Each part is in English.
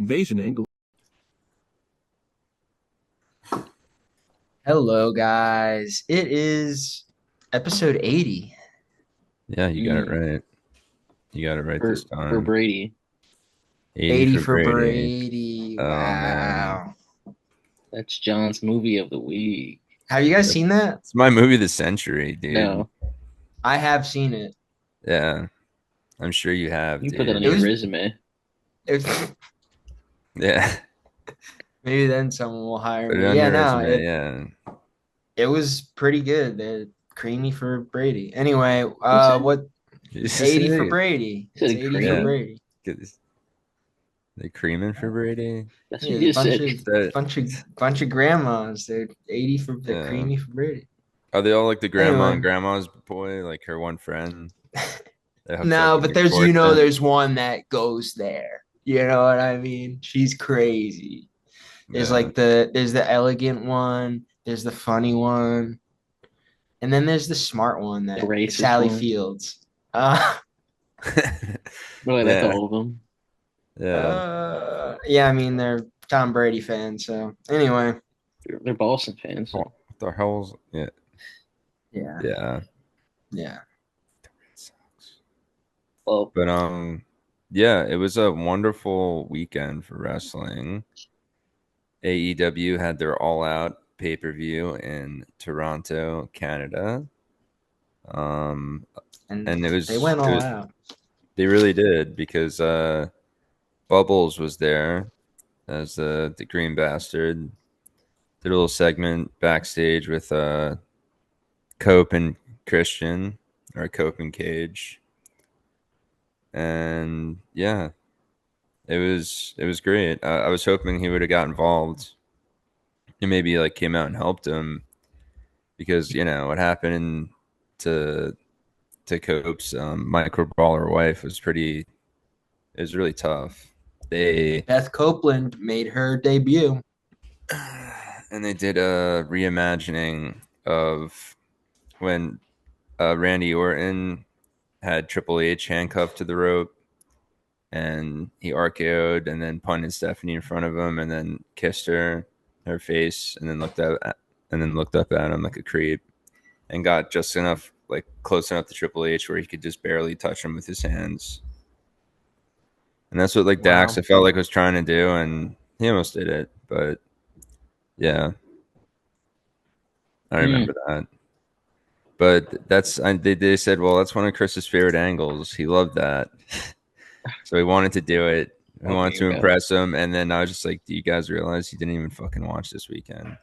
Invasion angle. Hello, guys. It is episode 80. Yeah, you got it Mm, right. You got it right this For time. Brady. 80 80 for for Brady. Brady. Oh man. Wow. That's John's movie of the week. Have you guys seen that? It's my movie of the century, dude. No, I have seen it. Yeah, I'm sure you have, you put that on It dude. your was, resume. it, Yeah. maybe then someone will hire Put it me. on Yeah, your no, resume, yeah. it was pretty good. Creamy for Brady. Anyway, You said what You it's 80 for say, Brady. you It's said 80 for yeah. creamy. Brady. Get this. They creaming for Brady? That's what Yeah, you a just bunch said. of That, bunch of grandmas. They're yeah. creamy for Brady. Are they all like the grandma Anyway. and grandma's boy, like her one friend that hooks up No, with but the court then? there's one that goes there. You know what I mean? She's crazy. Yeah. There's the elegant one, there's the funny one, and then there's the smart one The that racist Sally one. Fields. Uh, Boy, that's Yeah. all of them. Yeah. yeah, I mean they're Tom Brady fans, so anyway. They're Boston fans. So. What the hell's yeah. Yeah, Yeah. yeah. Well, But yeah, it was a wonderful weekend for wrestling. AEW had their all out pay-per-view in Toronto, Canada. Um And and it they was went it all was out. they really did because Bubbles was there as the green bastard. Did a little segment backstage with Cope and Christian or Cope and Cage. And yeah, it was great. I was hoping he would have got involved and maybe like came out and helped him because what happened to Cope's micro brawler wife was pretty. It was really tough. They Beth Copeland made her debut. and they did a reimagining of when Randy Orton had Triple H handcuffed to the rope and he RKO'd and then punted Stephanie in front of him and then kissed her face and then looked up at him like a creep and got just enough like close enough to Triple H where he could just barely touch him with his hands. And that's what like Dax Wow. I felt like was trying to do and he almost did it, but yeah, I mm, remember that. But they said, well, that's one of Chris's favorite angles. He loved that. So he wanted to do it. He wanted talking to about. impress him. And then I was just like, do you guys realize he didn't even fucking watch this weekend?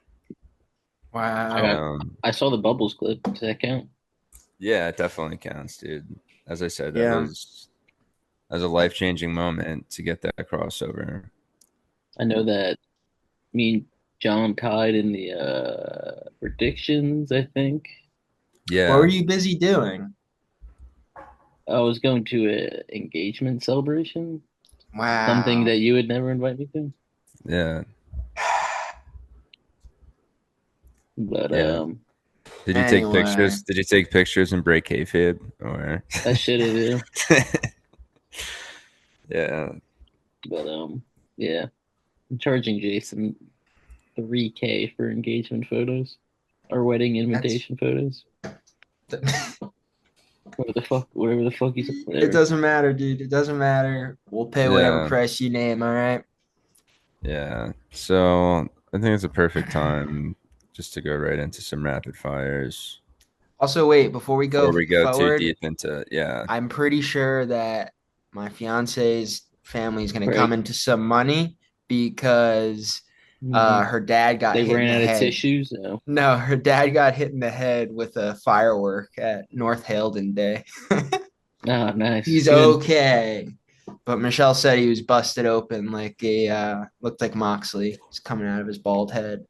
I, Wow. I saw the Bubbles clip. Does that count? Yeah, it definitely counts, dude. As I said, Yeah. that was a life changing moment to get that crossover. I know that me and John tied in the predictions, I think. What were Yeah. you busy doing? I was going to a engagement celebration, something Wow. that you would never invite me to. Yeah. But Yeah. Did you take Anyway, pictures? Did you take pictures and break kayfabe? Or I should have, yeah. yeah. But yeah. I'm charging Jason 3K for engagement photos or wedding that's invitation photos. Whatever the fuck you said, it whatever. doesn't matter, dude. It doesn't matter. We'll pay whatever Yeah. price you name, all right? Yeah. So I think it's a perfect time just to go right into some rapid fires Also, wait, before we before go we go too forward, deep into yeah. I'm pretty sure that my fiance's family is going to come Right. into some money because Mhm. her dad got They hit in ran the out of head. tissues. No. No, her dad got hit in the head with a firework at North Haledon Day. Ah, nice. He's Good. okay. But Michelle said he was busted open like looked like Moxley. He's coming out of his bald head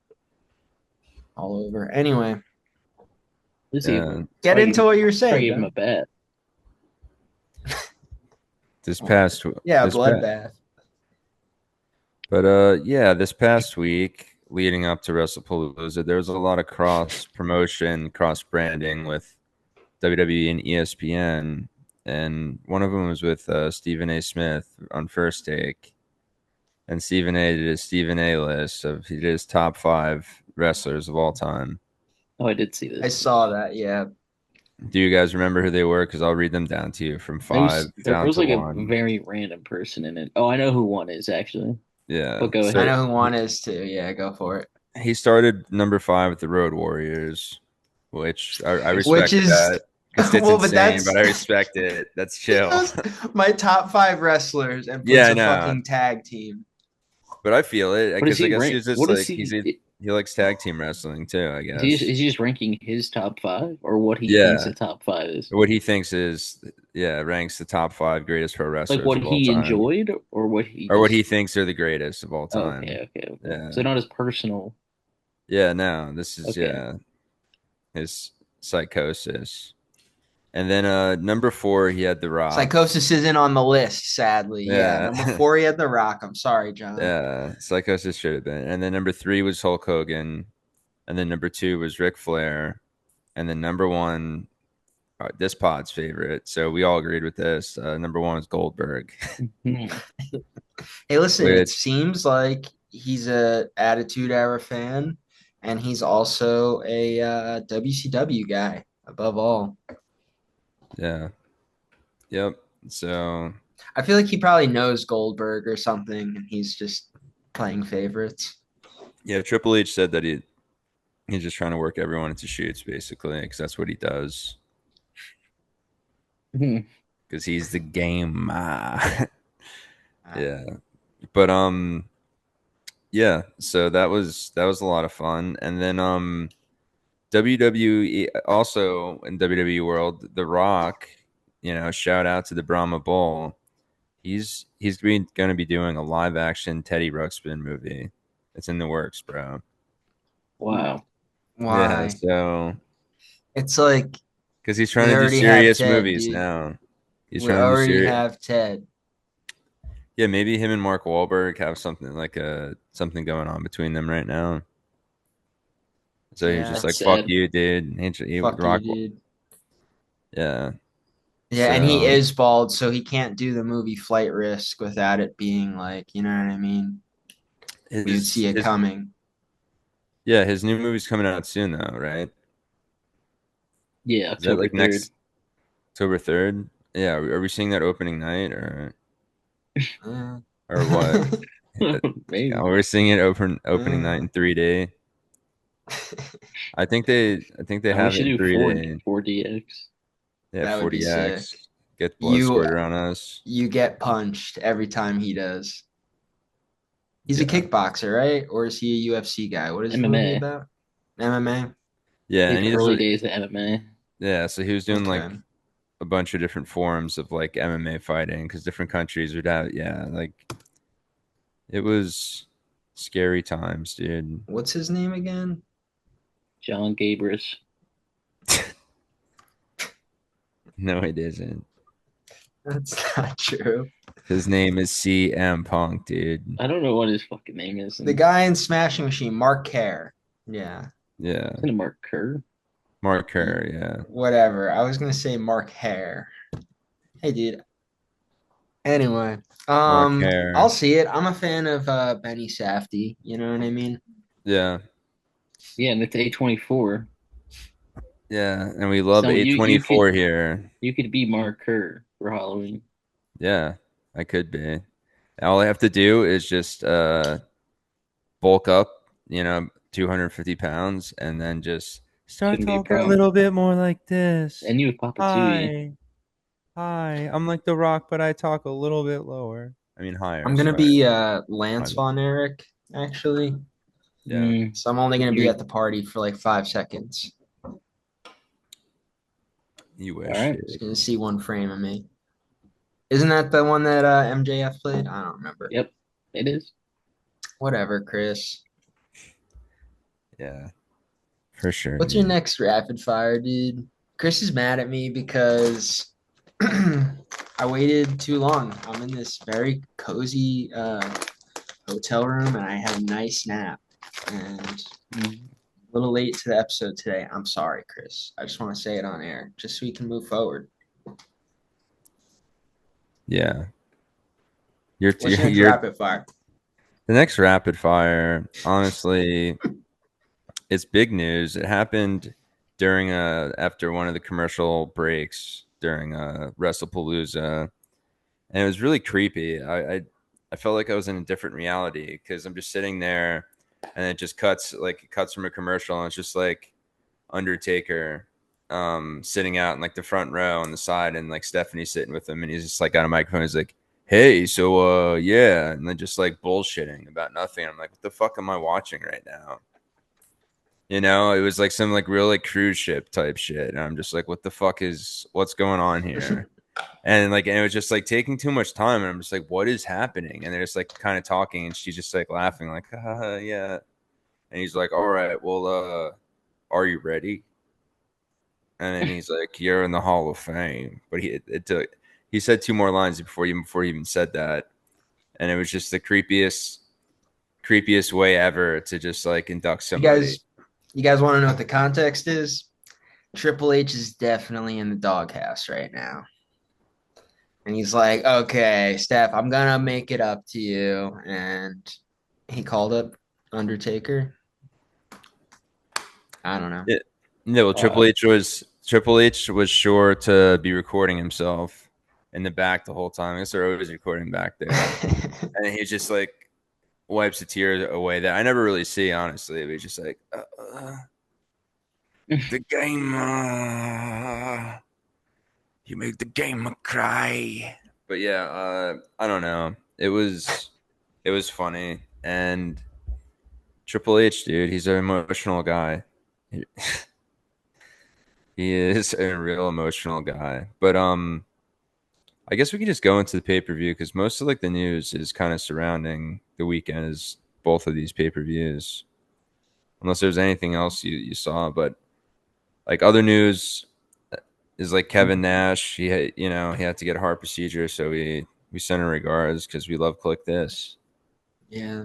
all over. Anyway, Let's see. Yeah. get into what you were Probably saying, give him a Ben. bat. This past Yeah, this past bloodbath. but yeah, this past week leading up to Wrestlepalooza, there was a lot of cross promotion, cross branding with WWE and ESPN, and one of them was with Stephen A. Smith on First Take. And Stephen A did his Stephen A list of he did his top 5 wrestlers of all time. Oh, I did see I this. saw that. Yeah. Do you guys remember who they were? Because I'll read them down to you from five There down was to like a one. very random person in it. Oh, I know who one is actually. Yeah. But go I So ahead. know who one is too. Yeah, go for it. he started number 5 with the Road Warriors, which I Which respect is that. It's well, but insane, but that's I respect it. That's he chill. goes my top five wrestlers and Yeah, puts I a know. fucking tag team. But I feel it What is because I he guess rank? he's just What is like he? he likes tag team wrestling too, I Is guess. he just ranking his top five or what he thinks Yeah. the top five is? What he thinks is, yeah, ranks the top 5 greatest pro Like wrestlers what of all he time, enjoyed or what he or what he just. thinks are the greatest of all Oh, time. okay. Yeah. So not his personal. Yeah, no, this is, Okay. yeah, his psychosis. And then number 4, he had The Rock. Psychosis isn't on the list, sadly. Yeah, Yeah. number four, he had The Rock. I'm sorry, John. Yeah, psychosis should have been. And then number 3 was Hulk Hogan. And then number 2 was Ric Flair. And then number 1, this pod's favorite. So we all agreed with this. Number 1 was Goldberg, Hmm. Hey, listen, it which, seems like he's a Attitude Era fan, and he's also a WCW guy above all. yeah, yep. So I feel like he probably knows Goldberg or something, and he's just playing favorites. yeah, Triple H said that he's just trying to work everyone into shoots, basically, because that's what he does. Hmm. Because he's the game. Uh, Yeah, but yeah. So that was a lot of fun, and then WWE also in WWE world, The Rock. Shout out to the Brahma Bull. He's going to be doing a live action Teddy Ruxpin movie. It's in the works, bro. Wow. Yeah, why? so It's like because he's trying we to do already have serious Ted, movies dude. now. He's We trying to do already serious. have Ted. Yeah, maybe him and Mark Wahlberg have something like something going on between them right now. So he's Yeah, just That's like, "Fuck sad. you, dude." fuck you, Rock, dude. yeah. Yeah, and he So is bald, so he can't do the movie Flight Risk without it being like, you know what I mean? We would his see it his coming. yeah, his new movie's coming out soon though, right? Yeah, Is that October like 3rd. next October 3rd? Yeah, are we seeing that opening night Uh, or what? Maybe. We're seeing it opening night uh, in 3D. I think they We have it should in do 3D. 4DX. Yeah, that would be sick. 40X. Get blood You squirted on us. you get punched every time he does. He's a Yeah. kickboxer, right? Or is he a UFC guy? What is the movie MMA. about? MMA? Yeah, Like and the he does early it. days of MMA. Yeah, so he was doing Okay. like a bunch of different forms of like MMA fighting because different countries would have, yeah, like it was scary times, dude. What's his name again? John Gabris. No, it isn't. That's not true. His name is CM Punk, dude. I don't know what his fucking name is. The guy in Smashing Machine, Mark Kerr. Yeah. Yeah, Isn't it Mark Kerr? Mark Kerr. Yeah, Whatever. I was gonna say Mark Hare. Hey, dude. Anyway, Mark I'll Kerr. see it. I'm a fan of Benny Safdie. You know what I mean? Yeah, Yeah, and it's A24. yeah, and we love So you could A24 here. be Mark Kerr for Halloween. Yeah, I could be. All I have to do is just bulk up, 250 pounds, and then just start Shouldn't be a talking a problem. little bit more like this. And you with Papa Tui. Hi, hi. I'm like The Rock, but I talk a little bit lower. I mean higher. I'm gonna Sorry. be Lance My bad. Von Erich, actually. Yeah, So I'm only gonna be You're at the party for like 5 seconds. you all wish, right. Just dude. gonna see one frame of me. Isn't that the one that MJF played? I don't remember. Yep, it is. Whatever, Chris. Yeah, for sure, What's your dude. next rapid fire, dude? Chris is mad at me because I waited too long. I'm in this very cozy hotel room and I had a nice nap. And Mm. a little late to the episode today. I'm sorry, Chris. I just want to say it on air, just so we can move forward. Yeah, you're What's your next you're rapid fire? The next rapid fire, honestly, it's big news. It happened during after one of the commercial breaks during Wrestlepalooza, and it was really creepy. I felt like I was in a different reality because I'm just sitting there, and it just cuts from a commercial, and it's just like Undertaker sitting out in like the front row on the side, and like Stephanie sitting with him, and he's just like got a microphone. He's like, "Hey, so yeah," and then just like bullshitting about nothing. I'm like, "What the fuck am I watching right now?" You know, it was like some like real like cruise ship type shit, and I'm just like, what's going on here? And it was just like taking too much time, and I'm just like, what is happening? And they're just like kind of talking, and she's just like laughing, like, yeah. And he's like, all right, well, are you ready? And then he's like, "You're in the Hall of Fame." But he said two more lines before he even said that, and it was just the creepiest way ever to just like induct You somebody. guys, you guys want to know what the context is? Triple H is definitely in the doghouse right now. And he's like, okay, Steph, I'm gonna make it up to you. And he called up Undertaker. I don't know. Yeah, no. Well, Wow. Triple H was sure to be recording himself in the back the whole time. I guess they're always recording back there, and he just like wipes the tears away that I never really see honestly. But he's just like the game. You make the game cry. But yeah, I don't know. It was funny, and Triple H, dude, he's an emotional guy. He, he is a real emotional guy. But I guess we can just go into the pay per view because most of like the news is kind of surrounding the weekend as both of these pay per views. Unless there's anything else you saw, but like other news is like Kevin Nash. He had to get a heart procedure, so we send our regards because we love Click This. Yeah.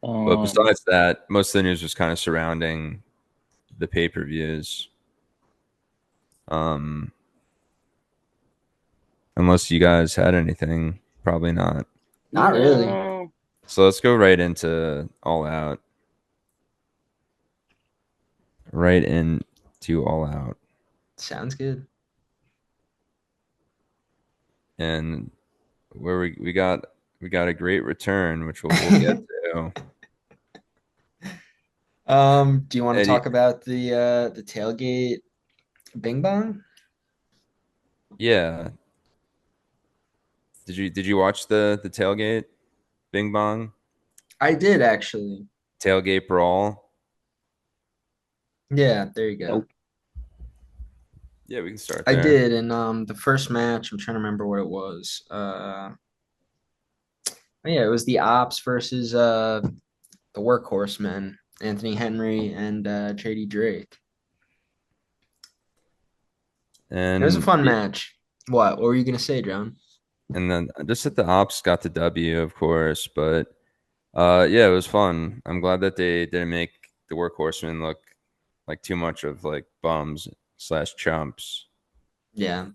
But Um, besides that, most of the news was kind of surrounding the pay per views. Um, unless you guys had anything, probably not. Not really. no. So let's go right into All Out. Right into All Out, Sounds good. and where we got a great return, which we'll get to. Do you want to Eddie, talk about the tailgate Bing Bong? yeah. Did you watch the tailgate Bing Bong I did actually. tailgate brawl? Yeah, there you go. Nope. Yeah, we can start I there. did, and the first match, I'm trying to remember what it was. Yeah, it was the Ops versus the Workhorsemen, Anthony Henry and JD Drake. It was a And fun match. What? What were you gonna say, John? and then just that the ops got the W, of course, but yeah, it was fun. I'm glad that they didn't make the workhorsemen look like too much of like bums slash chumps. Yeah,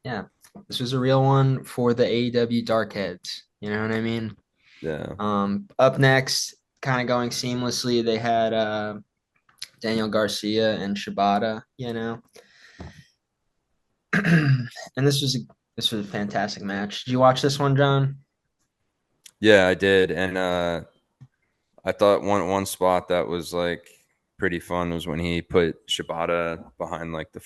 yeah. This was a real one for the AEW Darkheads. You know what I mean? Yeah. Up next, kind of going seamlessly, they had Daniel Garcia and Shibata. And this was a fantastic match. Did you watch this one, John? Yeah, I did. And I thought one spot that was like pretty fun was when he put Shibata behind like the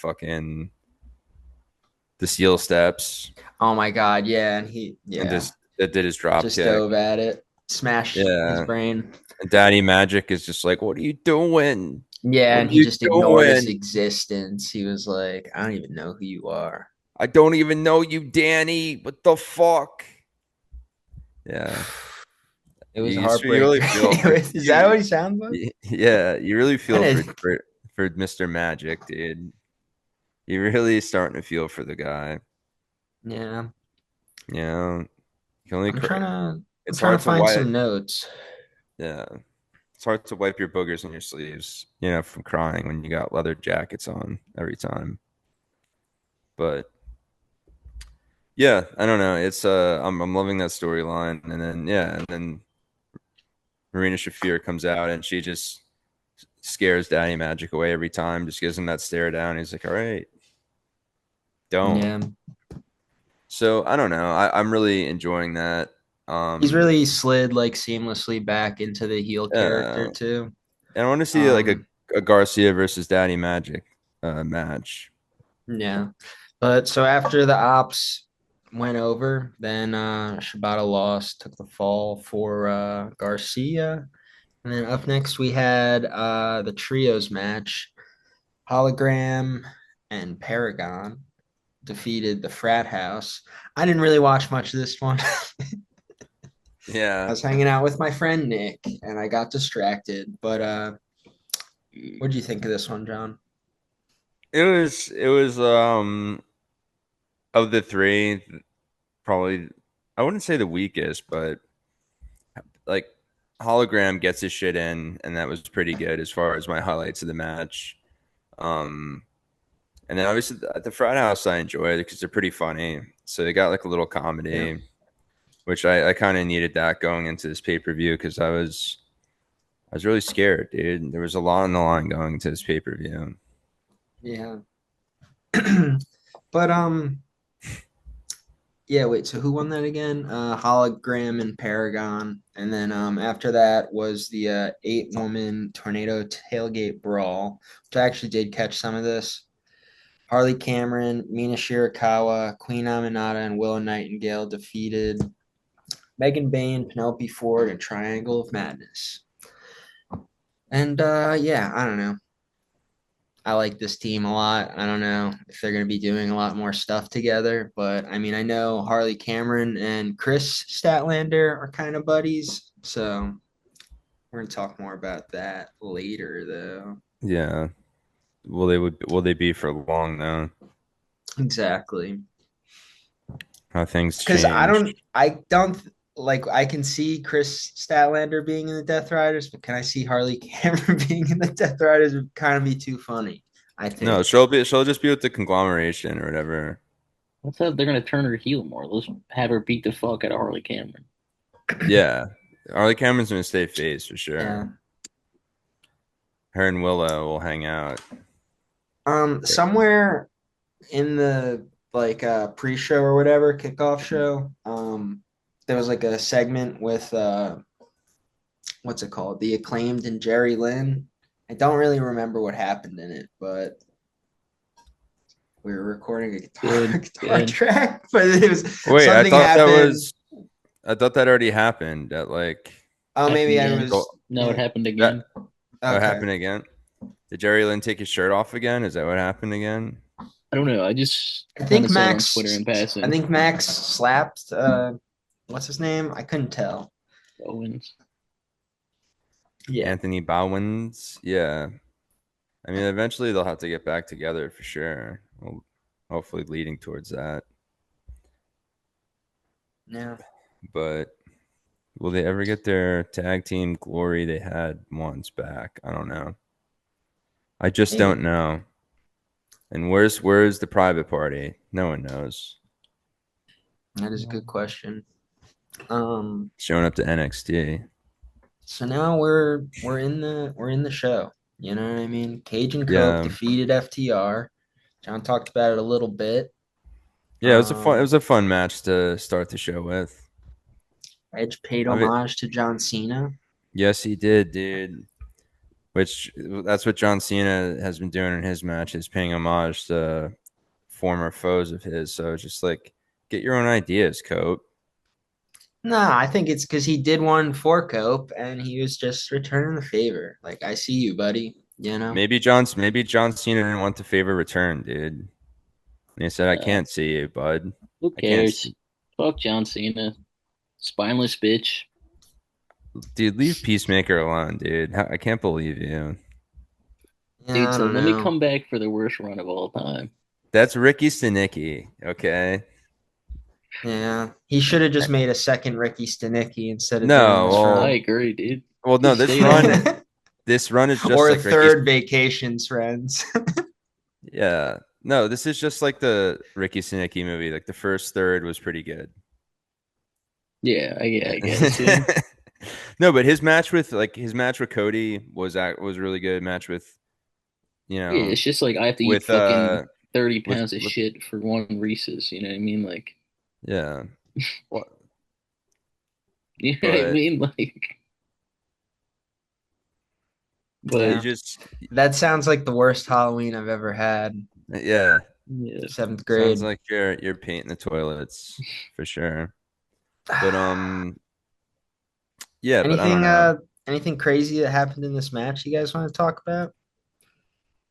steel steps Oh my God, yeah, and and yeah, just that did his drop just kick. dove at it, smashed his Yeah. brain. And Daddy Magic is just like, "What are you doing? Yeah, What are and he you just ignored his doing? existence. He was like, I don't even know who you are. I don't even know you, Danny. What the fuck?" Yeah. It was You heartbreak. really feel for Is that what he sounds like? yeah, you really feel Kind for of. for Mr. Magic, dude. You really starting to feel for the guy. Yeah. You know, you can only I'm trying cry. to I'm It's trying to hard to find wipe. some notes. Yeah, it's hard to wipe your boogers in your sleeves. From crying when you got leather jackets on every time. But Yeah, I don't know. It's I'm loving that storyline, and then yeah, and then Marina Shafir comes out and she just scares Daddy Magic away every time. Just gives him that stare down. He's like, "All right, don't." Yeah. So I don't know. I'm really enjoying that. He's Um, really slid like seamlessly back into the heel character uh, too. and I want to see like Um, a Garcia versus Daddy Magic match. yeah. But so after the ops went over, then Shibata lost, took the fall for Garcia. And then up next we had the trios match. Hologram and Paragon defeated the Frat House. I didn't really watch much of this one. I Yeah, was hanging out with my friend Nick and I got distracted. But what do you think of this one, John? it was of the three probably I wouldn't say the weakest, but like Hologram gets his shit in, and that was pretty good as far as my highlights of the match. Um, and then obviously at the Frat House I enjoyed it because they're pretty funny. So they got like a little Yeah. comedy, which I kind of needed that going into this pay per view because I was really scared, dude. There was a lot on the line going into this pay per view. Yeah. But yeah, wait, so who won that again? Hologram and Paragon. And then after that was the 8-woman tornado tailgate brawl, which I actually did catch some of this. Harley Cameron, Mina Shirakawa, Queen Aminata, and Willow Nightingale defeated Megan Bayne, Penelope Ford, and Triangle of Madness. And yeah, I don't know. I like this team a lot. I don't know if they're going to be doing a lot more stuff together, but I mean, I know Harley Cameron and Chris Statlander are kind of buddies, so we're going to talk more about that later, though. Yeah. Will they be for long though? Exactly. How things Because change. I don't like, I can see Chris Statlander being in the Death Riders, but can I see Harley Cameron being in the Death Riders? It would kind of be too funny, I No, think. she'll just be with the conglomeration or whatever. Let's have they're gonna turn her heel more. Let's have her beat the fuck out of Harley Cameron. Yeah. Harley Cameron's gonna stay face for Yeah. sure. Her and Willow will hang out. Somewhere in the like pre-show or whatever kickoff show, there was like a segment with what's it called, the Acclaimed and Jerry Lynn. I don't really remember what happened in it, but we were recording a guitar, Good, guitar good. track, but it was Wait, something happened. I thought that already happened at like Oh, Happened maybe I again. go was No, it happened that again. oh, okay. happened again. Did Jerry Lynn take his shirt off again? Is that what happened again? I don't know. I just I kind think of saw it on Twitter Max in I passing. think Max slapped what's his name? I couldn't tell. Owens. Yeah. Anthony Bowens. Yeah. I mean, eventually they'll have to get back together for sure. Well, hopefully leading towards that. Yeah. But will they ever get their tag team glory they had once back? I don't know. I just don't Maybe. know. And where's the private party? No one knows. That is a good question. Um, Showing up to NXT. so now we're in the show. You know what I mean? Cajun Coke Yeah. defeated FTR. John talked about it a little bit. Yeah, it Um, was a fun match to start the show with. Edge paid I mean, homage to John Cena. yes, he did, dude. Which that's what John Cena has been doing in his matches, paying homage to former foes of his. So it's just like get your own ideas, Cope. Nah, I think it's because he did one for Cope and he was just returning the favor. Like, I see you, buddy. You know? Maybe John Cena didn't want the favor returned, dude. And he said, "I Uh, can't see you, bud. who I can't cares? see." Fuck John Cena. Spineless bitch. Dude, leave Peacemaker alone, dude. I can't believe you. Dude, Yeah, I so don't let me know. come back for the worst run of all time. That's Ricky Stenicki, okay? Yeah, he should have just made a second Ricky Stenicki instead of doing No, this I run. agree, dude. no, He stayed on it. this run is just Or like Ricky's. third vacations, friends. Yeah, No, this is just like the Ricky Stenicki movie. Like the first third was pretty good. Yeah, I guess. Yeah. No, but his match with Cody was really good. Match with you Yeah, know it's just like I have to eat with fucking 30 with pounds of with shit for one Reese's, you know what I mean? Like, yeah. What? you know what I But mean? Like, but you Yeah. just That sounds like the worst Halloween I've ever had. yeah. yeah. Seventh Sounds grade. like you're painting the toilets for sure. But yeah, but I don't Anything know. anything crazy that happened in this match you guys want to talk about?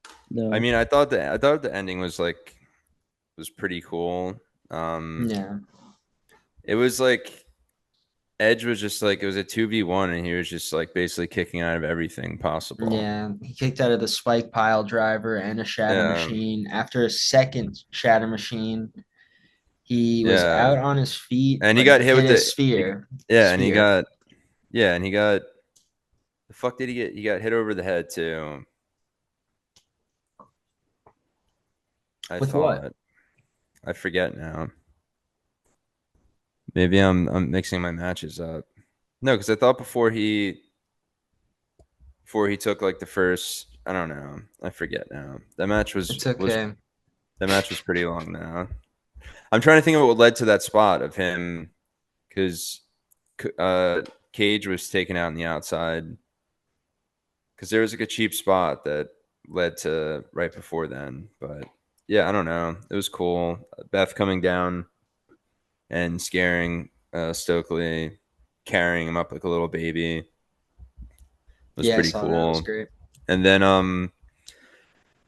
I No. mean, I thought the ending was pretty cool. Yeah. It was like Edge was just like it was a 2v1 and he was just like basically kicking out of everything possible. Yeah. He kicked out of the spike pile driver and a shatter Yeah. machine. After a second shatter machine, he was Yeah. out on his feet, And he but he got hit hit with his the sphere. yeah, and he Spear. got yeah, and he got the fuck did he get? He got hit over the head too. I With what? thought. I forget now. Maybe I'm mixing my matches up. No, because I thought before he took like the first. I don't know. I forget now. That match was It's was okay. that match was pretty long now. I'm trying to think of what led to that spot of him because uh, Cage was taken out on the outside because there was like a cheap spot that led to right before then. But yeah, I don't know. It was cool. Beth coming down and scaring Stokely, carrying him up like a little baby was Yeah, I pretty saw that. It was cool. great. And then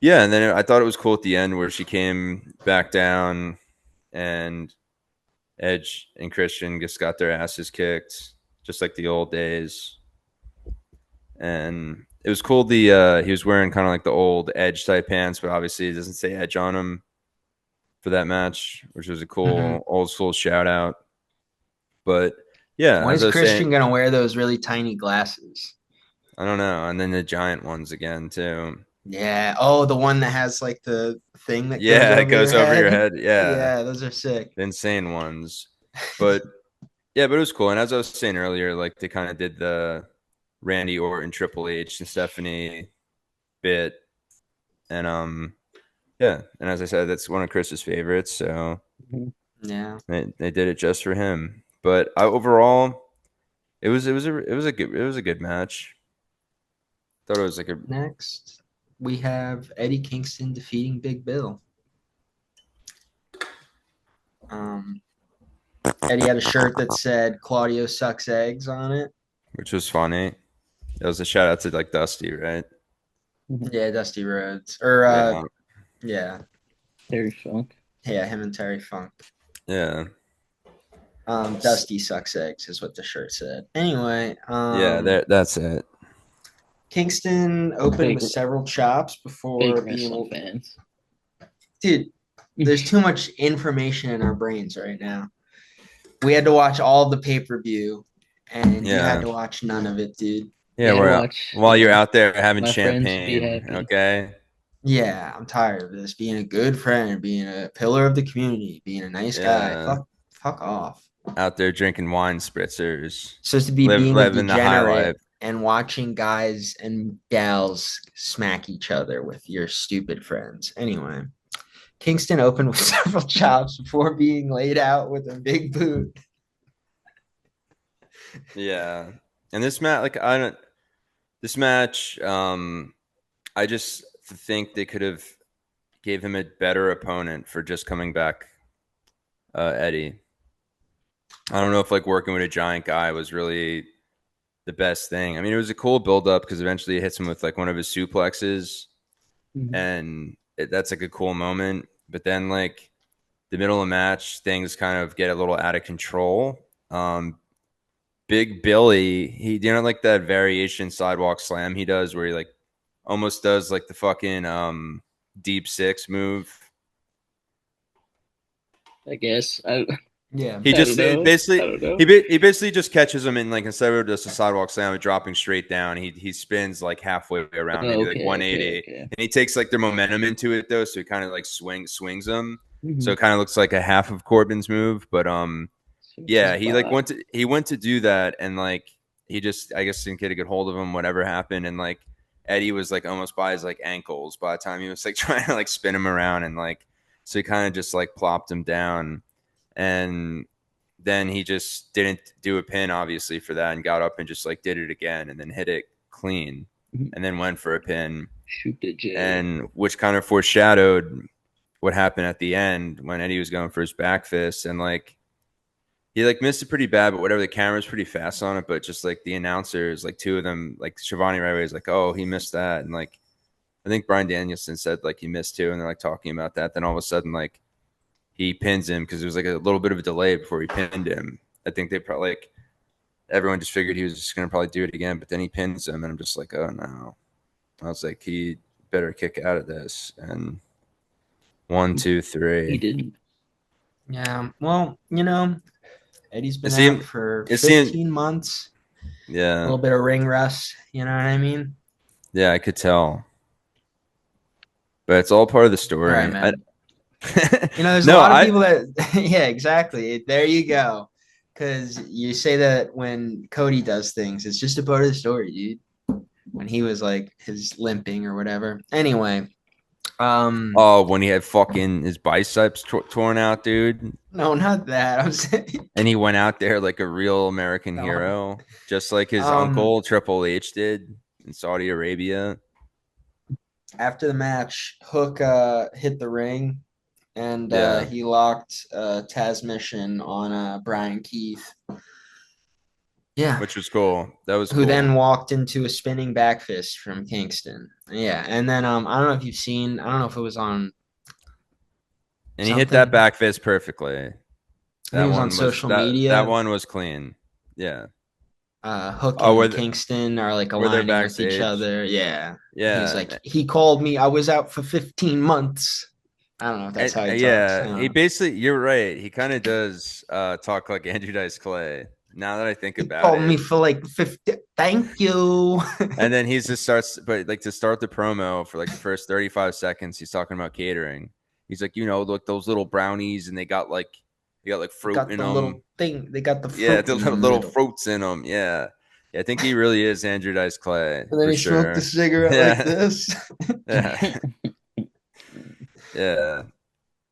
yeah, and then I thought it was cool at the end where she came back down and Edge and Christian just got their asses kicked, just like the old days. And it was cool. He was wearing kind of like the old Edge type pants, but obviously it doesn't say Edge on him for that match, which was a Hmm. cool old school shout out. But yeah, When as is I was saying, Christian gonna wear those really tiny glasses? I don't know. And then the giant ones again too. Yeah. Oh, the one that has like the thing that goes Yeah, it over your goes over your head. head. Yeah, Yeah, those are sick. the insane ones. But yeah, but it was cool. And as I was saying earlier, like they kind of did the Randy Orton, Triple H, and Stephanie bit, and yeah. And as I said, that's one of Chris's favorites, so Mhm. Yeah. they did it just for him. But overall, it was a good match. Thought it was like a Next, we have Eddie Kingston defeating Big Bill. Um, Eddie had a shirt that said Claudio sucks eggs on it. which was funny. That was a shout out to like Dusty, right? Mhm. Yeah, Dusty Rhodes. Or Yeah, yeah. Terry Funk. Yeah, him and Terry Funk. yeah, Dusty sucks eggs is what the shirt said. Anyway, yeah. That's it. Kingston opened Fake, with several chops fake before wrestling being fans. dude, there's too much information in our brains right now. We had to watch all the pay-per-view and you had Yeah, to watch none of it, dude. yeah. Yeah, to We're out watch, while you're out there having my friends be champagne. happy. Okay, Yeah, I'm tired of this. Being a good friend, being a pillar of the community, being a nice guy. yeah. Fuck off. Out there drinking wine spritzers, Supposed to be being a living the high life. degenerate and watching guys and gals smack each other with your stupid friends. Anyway, Kingston opened with several chops before being laid out with a big boot. Yeah, and this match, like I don't, this match, I just think they could have gave him a better opponent for just coming back, Eddie. I don't know if like working with a giant guy was really the best thing. I mean, it was a cool build up because eventually it hits him with like one of his suplexes, Mhm. and that's like a cool moment. But then like the middle of the match, things kind of get a little out of control. Big Billy, like that variation sidewalk slam he does where he like almost does like the fucking deep six move. I guess. I Yeah. He I just don't know. I basically don't know. he basically just catches him, and like instead of just a sidewalk slam dropping straight down, he spins like halfway around, maybe like Okay, okay, 180, okay. and he takes like their momentum into it though, so he kind of like swings them, so Mm-hmm. it kind of looks like a half of Corbin's move, but Swings his yeah, bot. he went to do that, and like he just I guess didn't get a good hold of him, whatever happened, and like Eddie was like almost by his like ankles by the time he was like trying to like spin him around, and like so he kind of just like plopped him down, and then he just didn't do a pin obviously for that, and got up and just like did it again, and then hit it clean, Mhm. and then went for a pin, Shoot the J. and which kind of foreshadowed what happened at the end when Eddie was going for his back fist, and like he like missed it pretty bad, but whatever, the camera's pretty fast on it. But just like the announcers, like two of them, like Shivani Riley is like, oh, he missed that. And like I think Brian Danielson said like he missed two, and they're like talking about that. Then all of a sudden, like he pins him because there was like a little bit of a delay before he pinned him. I think they probably like everyone just figured he was just gonna probably do it again, but then he pins him, and I'm just like, oh no. I was like, he better kick out of this. And one, two, He three. didn't. Yeah. Well, Eddie's It been out seemed for it seemed 15 months. A yeah. little bit of ring rust, you know what I mean? Yeah, I could tell. But it's all part of the All right, story. man. There's a No, lot of I people that, yeah, exactly. There you go. Because you say that when Cody does things, it's just a part of the story, dude. When he was like his limping or whatever. Anyway, oh when he had fucking his biceps torn out, dude, no, not that. I'm saying, and he went out there like a real American no. hero, just like his Um, uncle Triple H did in Saudi Arabia. After the match, Hook hit the ring and Yeah, he locked Taz Mission on Brian Keith. Yeah, which was cool. That was who cool. then walked into a spinning back fist from Kingston. Yeah, and then I don't know if you've seen. I don't know if it was on And he hit that something. back fist perfectly. I think it was on social That media. one was clean. Yeah. Hook Oh, and Kingston are like were they aligning with each backstage? other. Yeah, he's Yeah. like he called me. I was out for 15 months. I don't know if that's And how he talks. I yeah, don't he know. basically, you're right. He kind of does talk like Andrew Dice Clay. Now that I think He about called me it, for like 50. Thank you. and then he just starts, but like to start the promo for like the first 35 seconds, he's talking about catering. He's like, look, those little brownies, and they got like They fruit got in the them. little thing. They got the Yeah, fruit the in the little middle. fruits in them. Yeah. Yeah, I think he really is Andrew Dice Clay And then for he smoked a sure. cigarette like Yeah. this. Yeah. Yeah.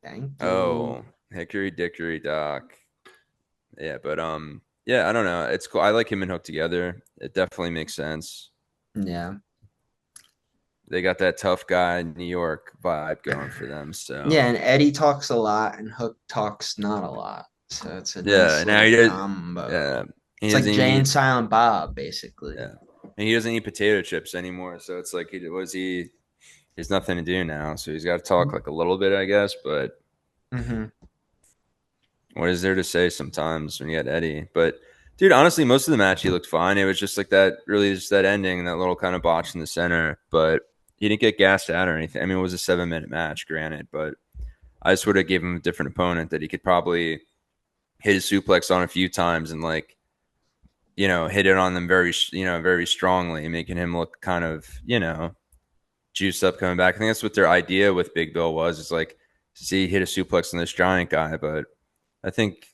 Thank you. Oh, Hickory Dickory Dock. Yeah, but yeah, I don't know. It's cool. I like him and Hook together. It definitely makes sense. Yeah. They got that tough guy New York vibe going for them. Yeah, So and Eddie talks a lot and Hook talks not a lot. So it's a yeah, nice and now little he does. Yeah, combo. he It's like doesn't even Jay and eat. Silent Bob, basically. Yeah, and he doesn't eat potato chips anymore. So it's like he has nothing to do now. So he's got to talk like a little bit, I guess. But Mm-hmm. what is there to say sometimes when you got Eddie? But dude, honestly, most of the match he looked fine. It was just like that, really, just that ending, that little kind of botch in the center. But he didn't get gassed out or anything. I mean, it was a 7 minute match, granted, but I just would have gave him a different opponent that he could probably hit his suplex on a few times and like hit it on them very strongly, making him look kind of juiced up coming back. I think that's what their idea with Big Bill was. Is like, see, hit a suplex on this giant guy, but I think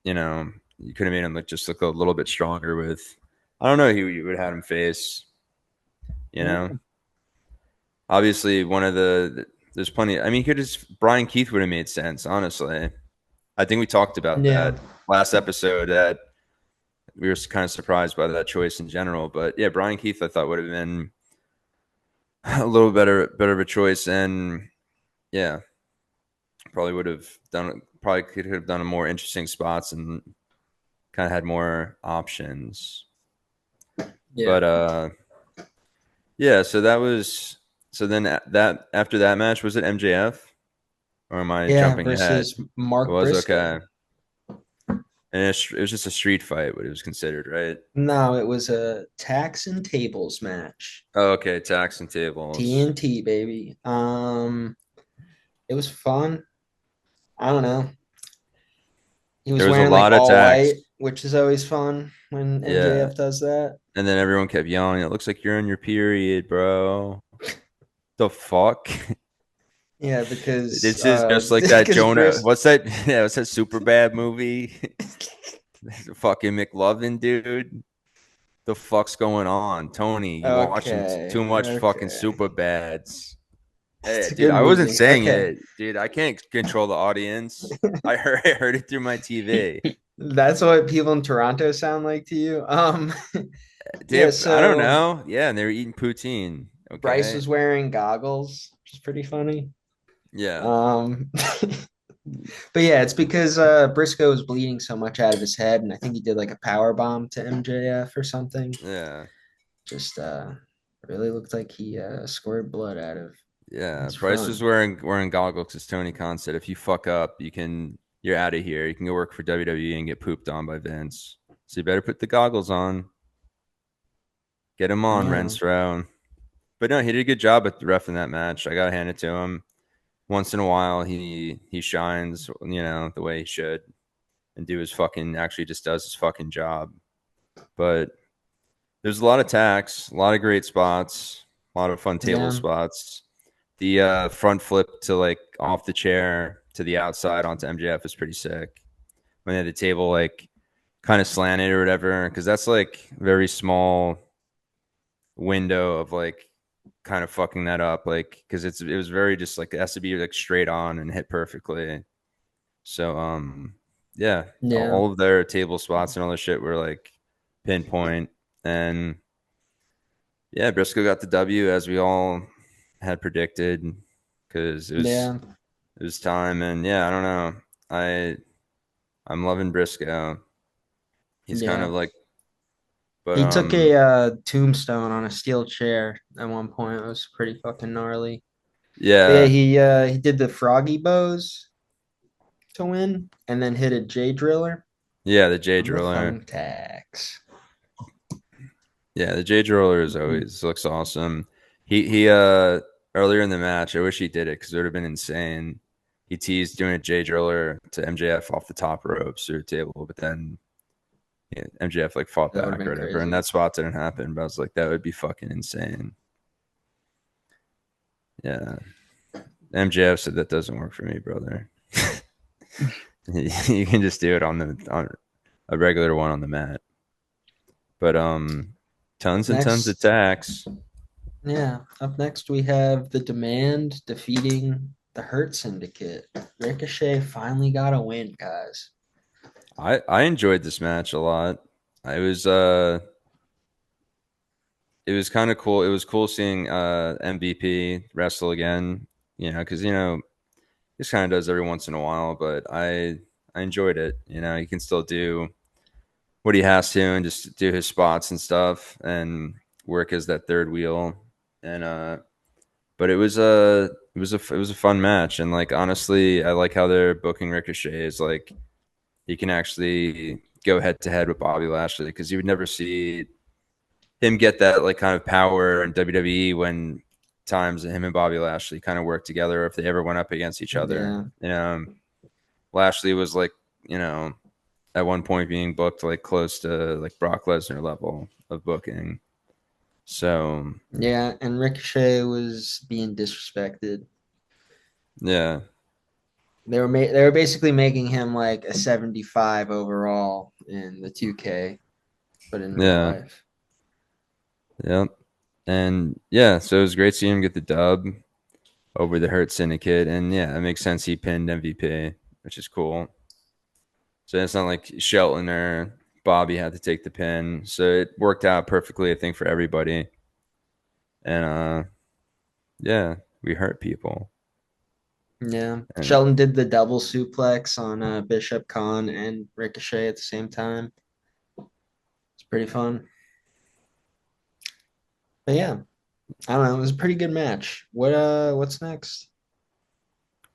you could have made him look a little bit stronger with. I don't know who you would have had him face. You Yeah. know, obviously one of there's plenty. I mean, he could just Brian Keith would have made sense. Honestly, I think we talked about Yeah. that last episode. That we were kind of surprised by that choice in general. But yeah, Brian Keith I thought would have been a little better of a choice, and yeah, probably could have done a more interesting spots and kind of had more options. Yeah. But yeah, so then that after that match was it MJF or am I Yeah, jumping ahead? versus It Mark was Briscoe. okay, and it was just a street fight, what it was considered, right? No, it was a tax and tables match. Oh, okay, tax and tables. TNT, baby. It was fun. I don't know. He was There was a wearing like lot of all tax. white, which is always fun when Yeah. MJF does that. And then everyone kept yelling, "It looks like you're on your period, bro." The fuck? Yeah, because This is just like that because Jonah. Chris. What's that? Yeah, what's that super bad movie? Fucking McLovin, dude. The fuck's going on, Tony? You watching Okay, too much fucking okay. super bads? It's Hey, a dude, good I wasn't movie. saying Okay, it, dude. I can't control the audience. I heard it through my TV. that's what people in Toronto sound like to you. Yeah. Dude, I don't So know. Yeah, and they were eating poutine. Bryce Okay. was wearing goggles, which is pretty funny. Yeah. Um, but yeah, it's because Briscoe was bleeding so much out of his head, and I think he did like a power bomb to MJF or something. Yeah. Just really looked like he squirted blood out of Yeah. his Bryce was front. wearing goggles because Tony Khan said if you fuck up, you're out of here. You can go work for WWE and get pooped on by Vince. So you better put the goggles on. Get him on, Yeah, Renstro. But no, he did a good job at ref in that match. I gotta hand it to him. Once in a while, he shines, the way he should, and do his fucking actually just does his fucking job. But there's a lot of tacks, a lot of great spots, a lot of fun table yeah, spots. The front flip to like off the chair to the outside onto MJF is pretty sick. When they had the table like kind of slanted or whatever, because that's like very small window of like kind of fucking that up, like because it was very just like it has to be like straight on and hit perfectly. So yeah, yeah, all of their table spots and all the shit were like pinpoint, and yeah, Briscoe got the W as we all had predicted because yeah, it was time, and yeah, I don't know, I'm loving Briscoe. He's kind yeah. of like, but He took a tombstone on a steel chair at one point. It was pretty fucking gnarly. But yeah, yeah, he did the froggy bows to win, and then hit a J driller yeah, the J on the Driller. thumbtacks. Yeah, the J Driller is always looks awesome. He earlier in the match, I wish he did it because it would have been insane. He teased doing a J Driller to MJF off the top ropes through a table, but then yeah, MJF like fought That would have back or been whatever, and crazy. that spot didn't happen. But I was like, that would be fucking insane. Yeah, MJF said that doesn't work for me, brother. You can just do it on a regular one on the mat, but tons and tons of Next, tacks. yeah, up next we have the Demand defeating the Hurt Syndicate. Ricochet finally got a win, guys. I enjoyed this match a lot. I was it was kind of cool. It was cool seeing MVP wrestle again. Because this kind of does every once in a while, but I enjoyed it. He can still do what he has to and just do his spots and stuff and work as that third wheel. And but it was a fun match, and like honestly, I like how they're booking Ricochet is like he can actually go head to head with Bobby Lashley because you would never see him get that like kind of power in WWE when times that him and Bobby Lashley kind of work together or if they ever went up against each other. Yeah, Lashley was like, you know, at one point being booked like close to like Brock Lesnar level of booking. So yeah, and Ricochet was being disrespected. yeah, They were basically making him like a 75 overall in the 2K, but in real yeah, life. yeah. And yeah, so it was great seeing him get the dub over the Hurt Syndicate. And yeah, it makes sense he pinned MVP, which is cool. So it's not like Shelton or Bobby had to take the pin. So it worked out perfectly, I think, for everybody. And yeah, we hurt people. Yeah. And Shelton did the double suplex on Bishop Khan and Ricochet at the same time. It's pretty fun. But yeah, I don't know. It was a pretty good match. What's next?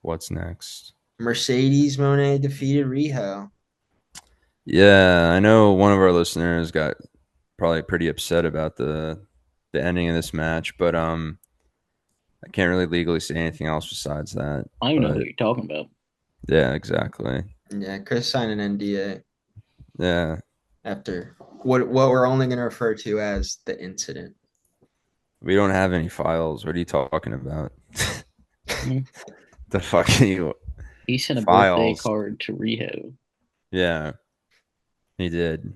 what's next? Mercedes Monet defeated Riho. Yeah, I know one of our listeners got probably pretty upset about the ending of this match, but I can't really legally say anything else besides that. I don't even know who But you're talking about. yeah, exactly. Yeah, Chris signed an NDA Yeah, after what we're only going to refer to as the incident. we don't have any files. What are you talking about? Mm. The fucking He sent a birthday files. card to Riho. Yeah, he did.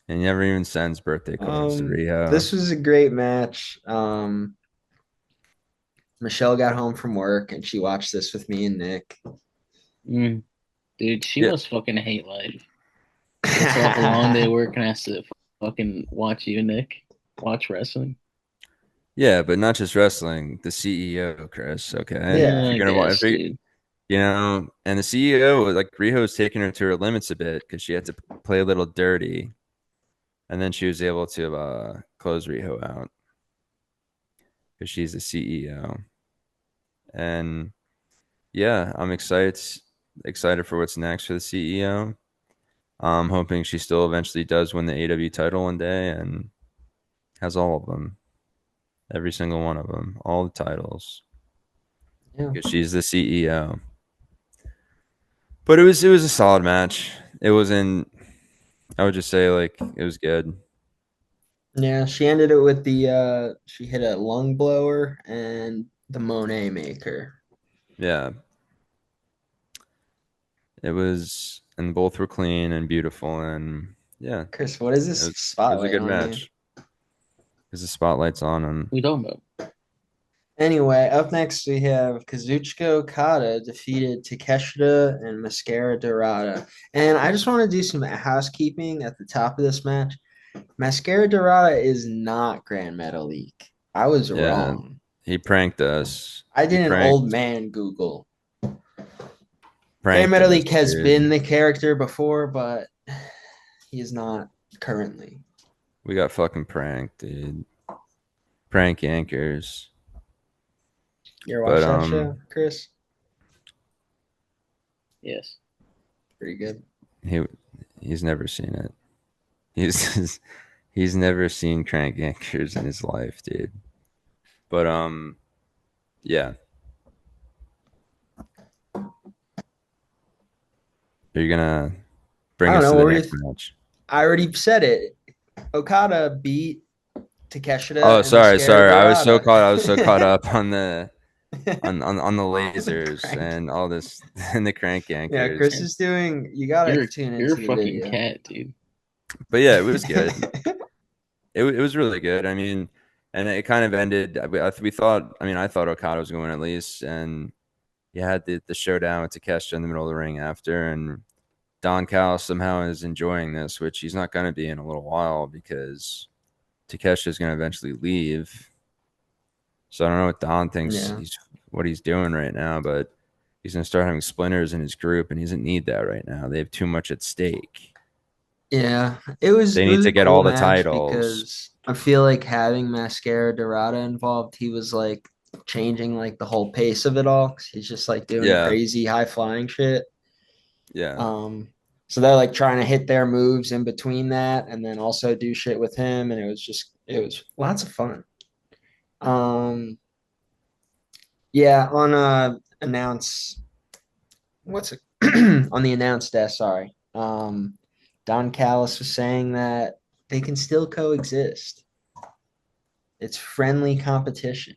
And he never even sends birthday cards to Rio. This was a great match. Michelle got home from work and she watched this with me and Nick. Mm. Dude, she Yeah, must fucking hate life. Gets off a long day of work and has to fucking watch you, Nick. Watch wrestling. yeah, but not just wrestling. The CEO, Chris. Okay, if Yeah. you're I gonna watch, guess, dude. and the CEO, like Riho's taking her to her limits a bit because she had to play a little dirty, and then she was able to close Riho out because she's the CEO. And yeah, I'm excited for what's next for the CEO. I'm hoping she still eventually does win the AW title one day and has all of them, every single one of them, all the titles, Yeah. because she's the CEO. But it was a solid match. It wasn't. I would just say like it was good. Yeah, she ended it with the she hit a lung blower and the Monet maker. Yeah, it was, and both were clean and beautiful, and yeah, Chris, what is it this was a spotlight good on you? match because the spotlight's on them. We talking about? Anyway, up next we have Kazuchika Okada defeated Takeshita and Mascara Dorada. And I just want to do some housekeeping at the top of this match. Mascara Dorada is not Grand Metalik. I was Yeah, wrong. he pranked us. I He did an old pranked man Google. Grand pranked us, Metalik has been dude. the character before, but he is not currently. We got fucking pranked, dude. Prank anchors. You ever But watch that show, Chris? Yes. Pretty good. he he's never seen it. He's he's never seen crank anchors in his life, dude. But yeah. Are you gonna I bring don't us know. to What the were you? next match? I already said it. Okada beat Takeshita Oh, and sorry, Mascara sorry. Dorada. I was so caught up on the on the The lasers crank. and all this and the crank Yeah, anchors. Chris is doing. You gotta tune You're a into the fucking video. cat, dude. But yeah, it was good. It was really good. I mean, and it kind of ended. We thought. I mean, I thought Okada was going to win at least, and you had the showdown with Takeshita in the middle of the ring after, and Don Cal somehow is enjoying this, which he's not going to be in a little while because Takeshita is going to eventually leave. So I don't know what Don thinks Yeah, what he's doing right now, but he's going to start having splinters in his group, and he doesn't need that right now. They have too much at stake. yeah. It was They it need was a to get cool all the match titles. because I feel like having Mascara Dorada involved, he was like changing like the whole pace of it all. 'Cause he's just like doing Yeah, crazy high flying shit. yeah, Um, so they're like trying to hit their moves in between that, and then also do shit with him, and it was lots of fun. Um, yeah, on announce what's it on the announce desk, sorry. Don Callis was saying that they can still coexist. It's friendly competition.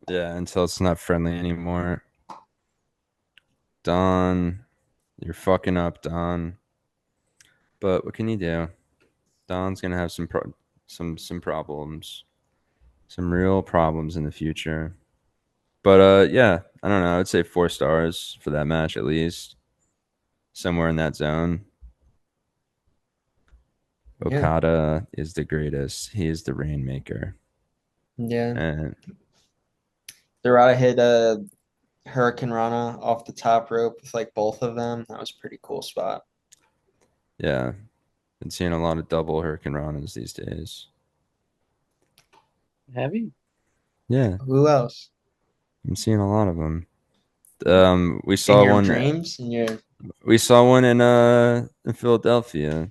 yeah. Until it's not friendly anymore. Don, you're fucking up, Don. But what can you do? Don's gonna have some problems, some real problems in the future. But yeah, I don't know. I'd say 4 stars for that match at least, somewhere in that zone. Yeah. Okada is the greatest. He is the rainmaker, Yeah. and Dorada hit a Hurricane Rana off the top rope with like both of them. That was a pretty cool spot. yeah, been seeing a lot of double Hurricane Ranas these days. Have you? Yeah, Who else? I'm seeing a lot of them. We In saw your one. dreams? In your We saw one in Philadelphia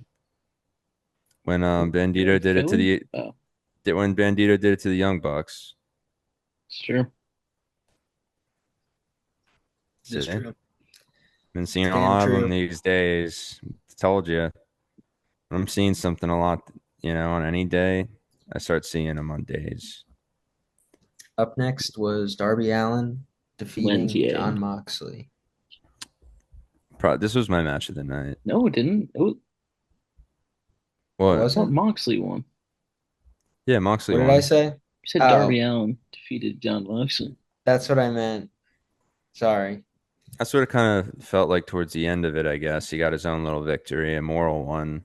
when You're in Bandito did it to Philly? the Oh, when Bandito did it to the Young Bucks. it's true. It is See, true. Been seeing a Damn lot of them true. these days. Told you. I'm seeing something a lot, on any day. I start seeing them on days. Up next was Darby Allin defeating Wednesday. John Moxley. This was my match of the night. No, it didn't. It What? I thought wasn't? Moxley won. Yeah, Moxley What did I won. say? You said Oh, Darby Allin defeated John Moxley. that's what I meant. Sorry. That's what it kind of felt like towards the end of it, I guess. He got his own little victory, a moral one,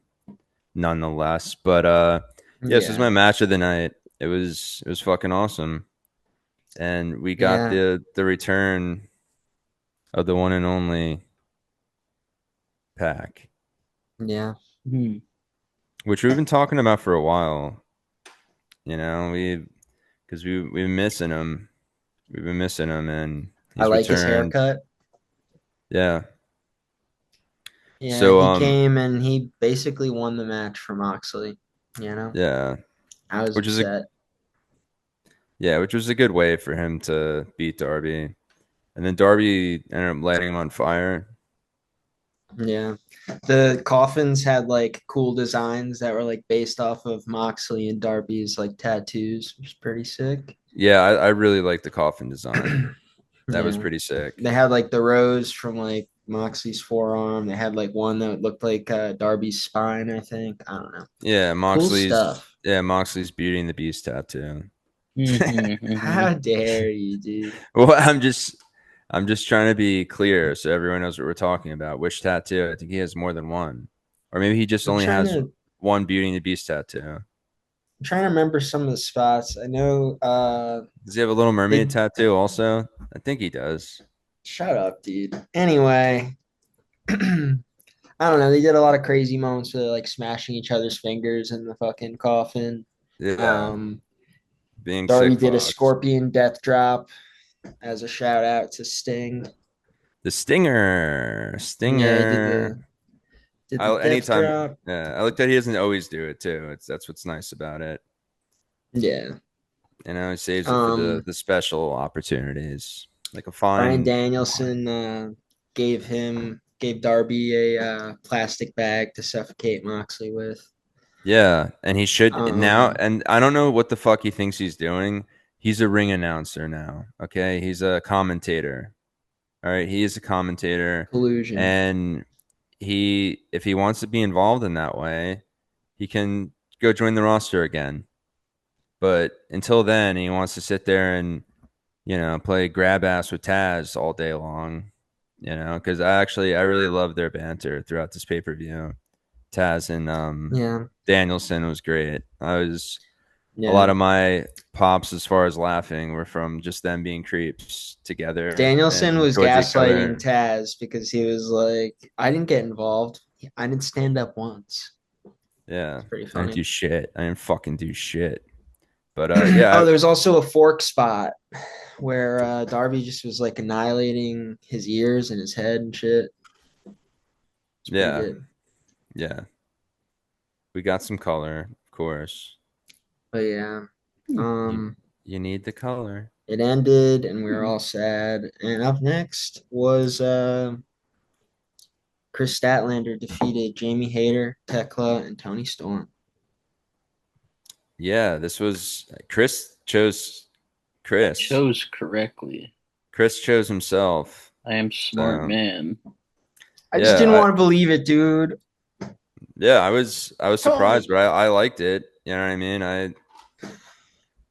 nonetheless. But yeah, this was Yeah. my match of the night. It was fucking awesome. And we got Yeah. the return of the one and only Pack, Yeah. Hmm. which we've been talking about for a while. Because we've been missing him. We've been missing him, and I he's like his returned. haircut. Yeah. Yeah, So he came and he basically won the match for Moxley. You know, yeah, I was which is a upset. which was a good way for him to beat Darby, and then Darby ended up lighting him on fire. Yeah. The coffins had like cool designs that were like based off of Moxley and Darby's like tattoos, which was pretty sick. Yeah, I really like the coffin design. That was Yeah. pretty sick. They had like the rose from like Moxley's forearm. They had like one that looked like Darby's spine, I think. I don't know. Yeah, Cool Moxley's stuff. yeah Moxley's Beauty and the Beast tattoo. Hmm. How dare you, dude? Well, I'm just trying to be clear so everyone knows what we're talking about. Which tattoo? I think he has more than one, or maybe he just I'm only trying has to one Beauty and the Beast tattoo. I'm trying to remember some of the spots. I know Does he have a Little Mermaid they tattoo also? I think he does. shut up, dude. Anyway, I don't know. They did a lot of crazy moments with like smashing each other's fingers in the fucking coffin. Yeah, Um, being Darby sick did a fucks. scorpion death drop as a shout out to Sting. The Stinger, Yeah, he Stinger. did the I death anytime, drop. yeah, I like that he doesn't always do it too. That's what's nice about it. Yeah. He saves it for the Um, the special opportunities, like a Brian fine wine. Danielson gave Darby a plastic bag to suffocate Moxley with. Yeah, and he should now. Um, And I don't know what the fuck he thinks he's doing. He's a ring announcer now. Okay, he's a commentator. All right, he is a commentator, Collusion. and if he wants to be involved in that way, he can go join the roster again. But until then, he wants to sit there and play grab ass with Taz all day long. Because I really love their banter throughout this pay per view. Taz and Yeah, Danielson was great. A lot yeah. of my pops as far as laughing were from just them being creeps together Danielson and was towards each gaslighting other. Taz because he was like, I didn't get involved. I didn't stand up once. Yeah, It's pretty I didn't funny. do shit. I didn't fucking do shit. But yeah, Oh, there's also a fork spot where Darby just was like annihilating his ears and his head and shit. It's pretty yeah, good. yeah. We got some color, of course. But yeah, Hmm. You um, you need the color. it ended and we were all sad. And up next was Chris Statlander defeated Jamie Hayter, Tekla, and Tony Storm. Yeah, this was Chris chose Chris. Chose correctly. Chris chose himself. I am smart So man. I just didn't yeah, want to believe it, dude. I was surprised, Tony. but I liked it. You know what I mean?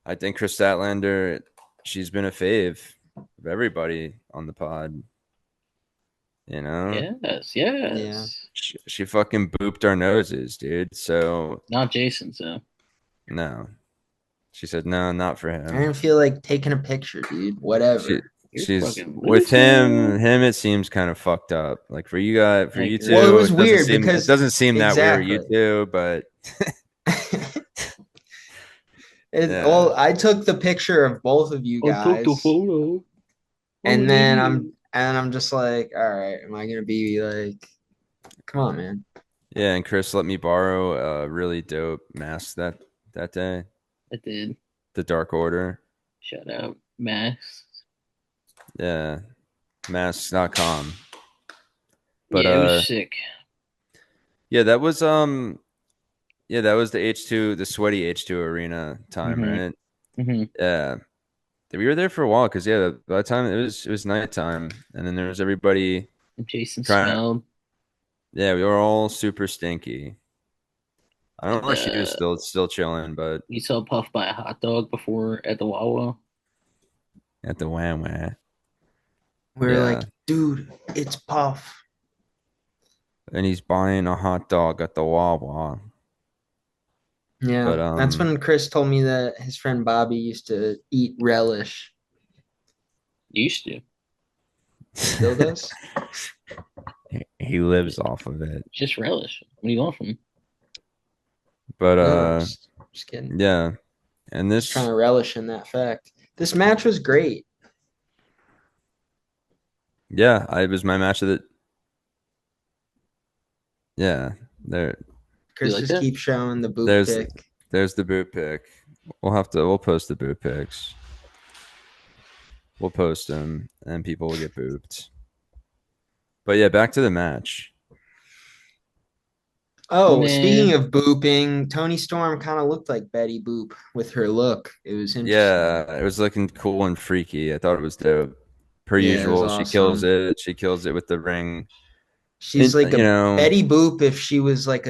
I think Chris Statlander, she's been a fave of everybody on the pod. You know, Yes, Yeah. yes. she fucking booped our noses, dude. So Not Jason, so. no, she said no, not for I him. didn't feel like taking a picture, dude. She Whatever. You're she's fucking with loser. him. It seems kind of fucked up. Like for you guys, for I you Well, it two, was agree. weird it because doesn't seem that weird. You exactly. two, but yeah, Well, I took the picture of both of you I took the guys, photo. I'm and an then idiot. I'm just like, all right, am I gonna be like, come on, man? yeah. And Chris let me borrow a really dope mask that day. I did. The Dark Order. Shout out Max. Yeah, masks.com. But Yeah, it was sick. yeah, that was that was the H2, the sweaty H2 arena time, hmm right? hmm Yeah. We were there for a while because by the time it was nighttime, and then there was everybody Jason trying. smelled. Yeah, we were all super stinky. I don't And know if she was still chilling, but you saw Puff buy a hot dog before at the Wawa. at the wham wham. We were Yeah, like, dude, it's Puff. and he's buying a hot dog at the Wawa. Yeah, But that's when Chris told me that his friend Bobby used to eat relish. Used to. Still does? he lives off of it. Just relish. What do you want from him? But No, just kidding. yeah, and Just trying this to relish in that fact. This match was great. it was my match of the yeah. There, You Chris like just that? keeps showing the boot there's pick. there's the boot pick. We'll post the boot picks. We'll post them, and people will get booped. But yeah, back to the match. Oh, speaking Man, of booping, Tony Storm kind of looked like Betty Boop with her look. It was interesting. Yeah, it was looking cool and freaky. I thought it was dope. Per Yeah, it was usual, she kills awesome. it. She kills it with the ring. She's And like a Betty Boop if she was like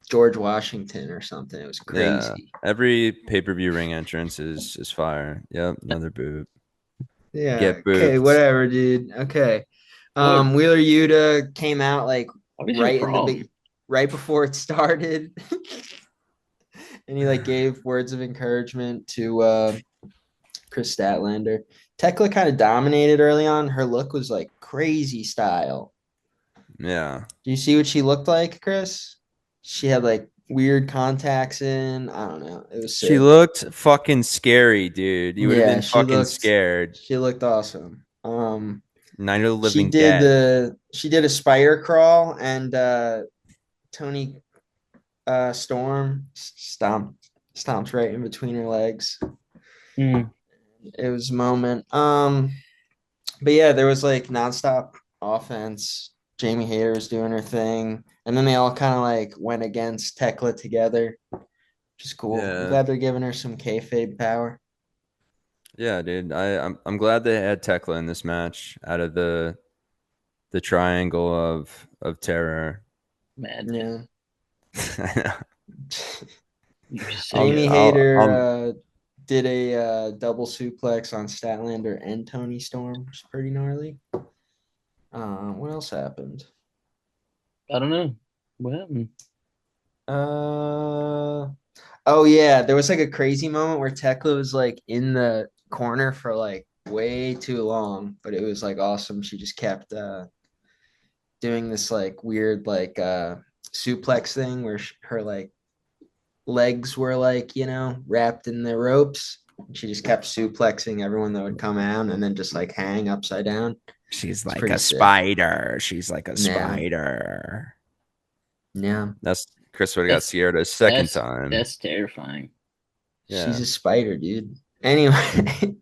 George Washington or something. It was yeah, crazy. every pay-per-view ring entrance is fire. Yep, another boop. Yeah. Get Okay. booped. Whatever, dude. Okay. what? Wheeler Yuta came out like What is your problem? right before it started, and he like gave words of encouragement to Chris Statlander. Tekla kind of dominated early on. Her look was like crazy style. Yeah, Do you see what she looked like, Chris? She had like weird contacts in. I don't know. It was she sick. looked fucking scary, dude. You would have Yeah, been fucking scared. she looked awesome. Night of the Living Dead. She did a spider crawl and Tony Storm stomps right in between her legs. Mm. It was a moment. But yeah, there was like nonstop offense. Jamie Hayter was doing her thing, and then they all kind of like went against Tekla together, which is cool. I'm Yeah, glad they're giving her some kayfabe power. yeah, dude. I'm glad they had Tekla in this match out of the triangle of terror. Madness. Yeah. I know. You just said Jamie it. Hayter I'll did a double suplex on Statlander and Tony Storm, which is pretty gnarly. What else happened? I don't know. What happened? Uh, oh yeah, there was like a crazy moment where Tekla was like in the corner for like way too long, but it was like awesome. She just kept doing this like weird like suplex thing where her like legs were like, wrapped in the ropes. She just kept suplexing everyone that would come out and then just like hang upside down. She's It's like pretty a sick. spider. She's like a Yeah. spider. Yeah. That's Chris would have got That's scared a second time. that's terrifying. She's Yeah. a spider, dude. Anyway,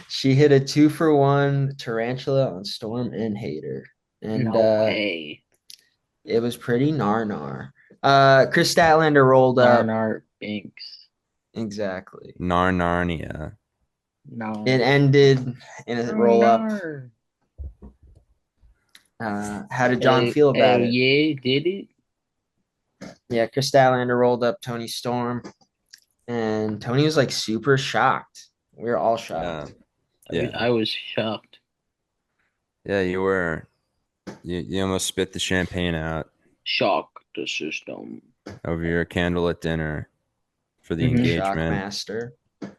she hit a 2-for-1 tarantula on Storm and Hater. And No way. it was pretty gnar. Chris Statlander rolled up. Narnar Binks. Exactly. Narnia. It No. ended in a roll up. Nar. How did John feel Oh about it? yeah, did it? Yeah, Chris Statlander rolled up Tony Storm, and Tony was like super shocked. We were all Yeah. shocked. Yeah. I was shocked. Yeah, you were. You almost spit the champagne out Shock the system. over your candlelit dinner for the hmm engagement. Shockmaster.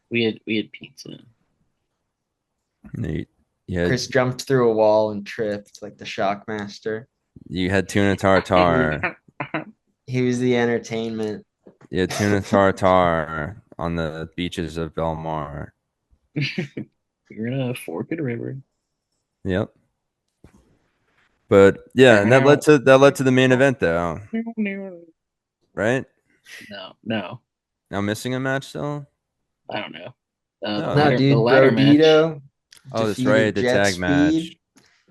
We had pizza. You had Chris jumped through a wall and tripped like the Shockmaster. you had tuna tartare. He was the entertainment. You had tuna tartare on the beaches of Belmar. You're in a forked river. Yep. But yeah, and that led to the main event though, right? No, Now missing a match still? I don't know. No, No, The dude, ladder match. Brodito oh, that's right, defeated the Jet tag match. Speed,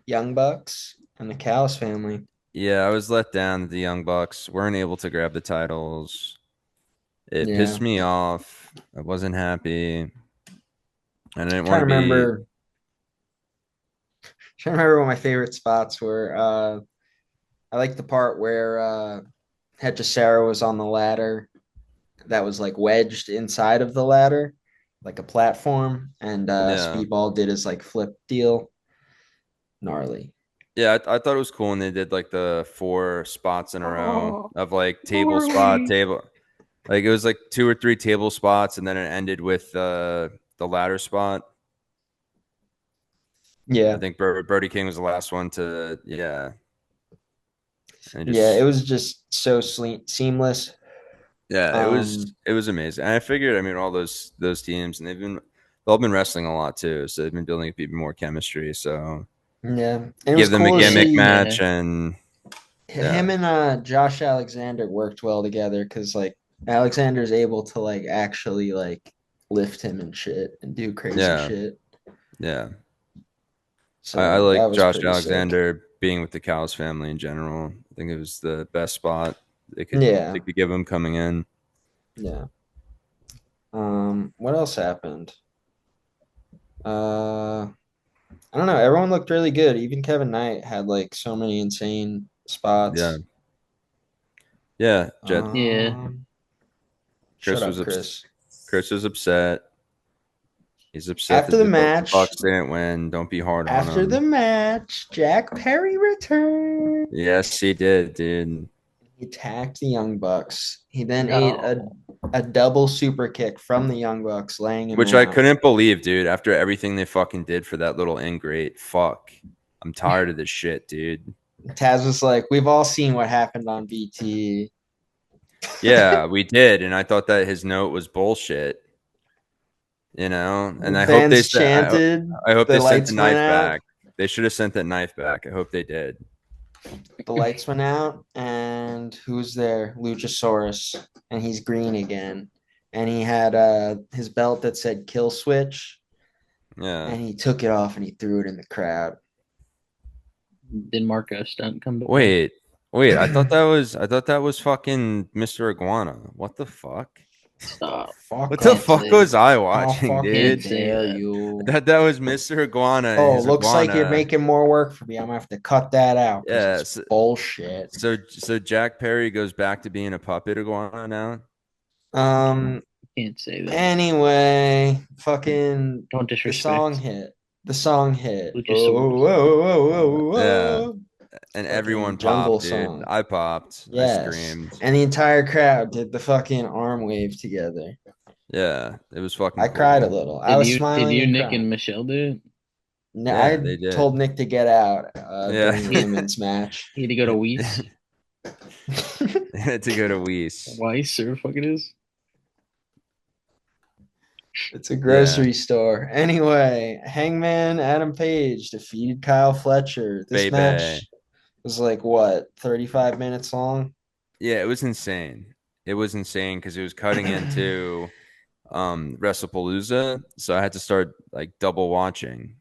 Young Bucks. and the Callis family. Yeah, I was let down that the Young Bucks weren't able to grab the titles. It Yeah. pissed me off. I wasn't happy. And I didn't want Trying to to be. remember trying to remember what my favorite spots were. I like the part where Hechicero was on the ladder that was like wedged inside of the ladder, like a platform, and Yeah. Speedball did his like flip deal. Gnarly. Yeah, I thought it was cool when they did like the 4 spots in a row Oh, of like table spot, Norway. table. Like it was like 2 or 3 table spots, and then it ended with the ladder spot. I Yeah. think Brody King was the last one to, yeah, and Yeah, it just, was just so seamless. yeah, Um, it was amazing. And I figured, I mean, all those teams, and they've all been wrestling a lot too, so they've been building up even more chemistry. So yeah. And it was give them a cool to Yeah, gimmick see yeah. match, and yeah, him and Josh Alexander worked well together because like Alexander's able to like actually like lift him and shit and do crazy yeah, shit. yeah. I So that like was Josh pretty sick. Alexander being with the Cows family in general. I think it was the best spot they Yeah, could give him coming in. yeah. What else happened? I don't know. Everyone looked really good. Even Kevin Knight had like so many insane Yeah, spots. yeah. Yeah. Shut Chris up, was Chris. Chris was upset. He's upset After that the the match, Bucks didn't win. Don't be hard on after the him. match, Jack Perry returned. Yes, he did, dude. He attacked the Young Bucks. He then ate No. a double super kick from the Young Bucks, laying him Which I out. couldn't believe, dude. After everything they fucking did for that little ingrate, fuck. I'm tired of this shit, dude. Taz was like, "We've all seen what happened on BT." Yeah, we did, and I thought that his note was bullshit. The And I hope fans chanted. I hope The they sent the lights went knife out. back. They should have sent that knife back. I hope they did. The lights went out, and who's there? Luchasaurus, and he's green again. And he had his belt that said "Kill Switch," Yeah. and he took it off and he threw it in the crowd. Did Marco Stunt come back? Wait, I thought that was fucking Mr. Iguana. What the fuck? Stop. Fuck What the up. Can't fuck say. was I How watching, Can't fucking dude? say dare that. I you? thought that was Mr. Iguana and Oh, his looks like you're iguana. making more work for me. I'm gonna have to cut that out because Yeah. it's bullshit. So Jack Perry goes back to being a puppet iguana now. Um. Can't say that. Anyway, fucking Don't the song disrespect hit. The song hit. Oh, Luchasaurus. whoa, whoa, whoa, Yeah. whoa. And everyone Fucking jungle popped, dude. song. I popped. I Yes. screamed. And the entire crowd did the fucking arm wave together. Yeah, it was I fucking cried a cool. little. I Did was you smiling and Nick and crying. Michelle do it? Yeah, I they did. told Nick to get out Yeah. during the women's match. He had to go to Weiss. They had to go to Weiss. Weiss or fuck it is. It's a Yeah, grocery store. Anyway, Hangman Adam Page defeated Kyle Fletcher. This baby. match was like what, 35 minutes long? Yeah, it was insane. It was insane because it was cutting into Wrestlepalooza, so I had to start like double watching.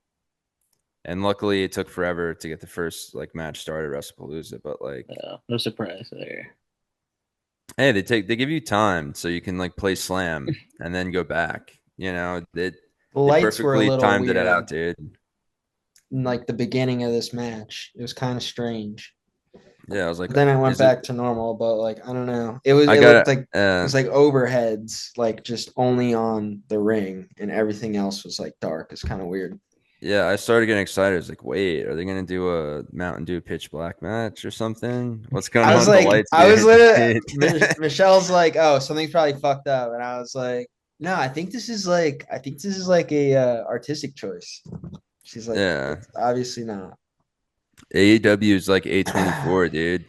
And luckily, it took forever to get the first like match started at Wrestlepalooza. But like, No surprise there. hey, they give you time so you can like play Slam and then go back. The They lights were a perfectly little timed it weird out, dude. in like the beginning of this match. It was kind of strange. Yeah, I was like, But then it went is it? back to normal, but like I don't know. It I looked got like it was like overheads, like just only on the ring and everything else was like dark. It's kind of weird. yeah, I started getting excited. I was like, wait, are they gonna do a Mountain Dew pitch black match or something? What's going I on was with the like, lights, I was dude? literally Michelle's like, oh, something's probably fucked up, and I was like, no, I think this is like a artistic choice. She's like, Yeah, it's obviously not. AEW is like A24, dude.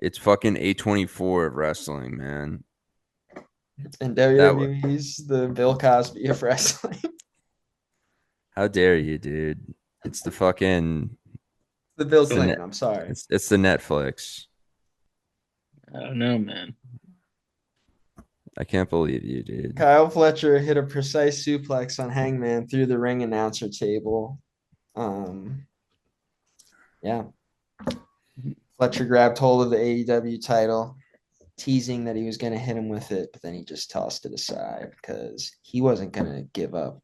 It's fucking A24 of wrestling, man. And That was, WWE's the Bill Cosby of wrestling. how dare you, dude? It's the fucking The Bill it's the net Clinton. I'm sorry. it's the Netflix. I don't know, man. I can't believe you, dude. Kyle Fletcher hit a precise suplex on Hangman through the ring announcer table. Um, yeah. Fletcher grabbed hold of the AEW title, teasing that he was going to hit him with it, but then he just tossed it aside because he wasn't going to give up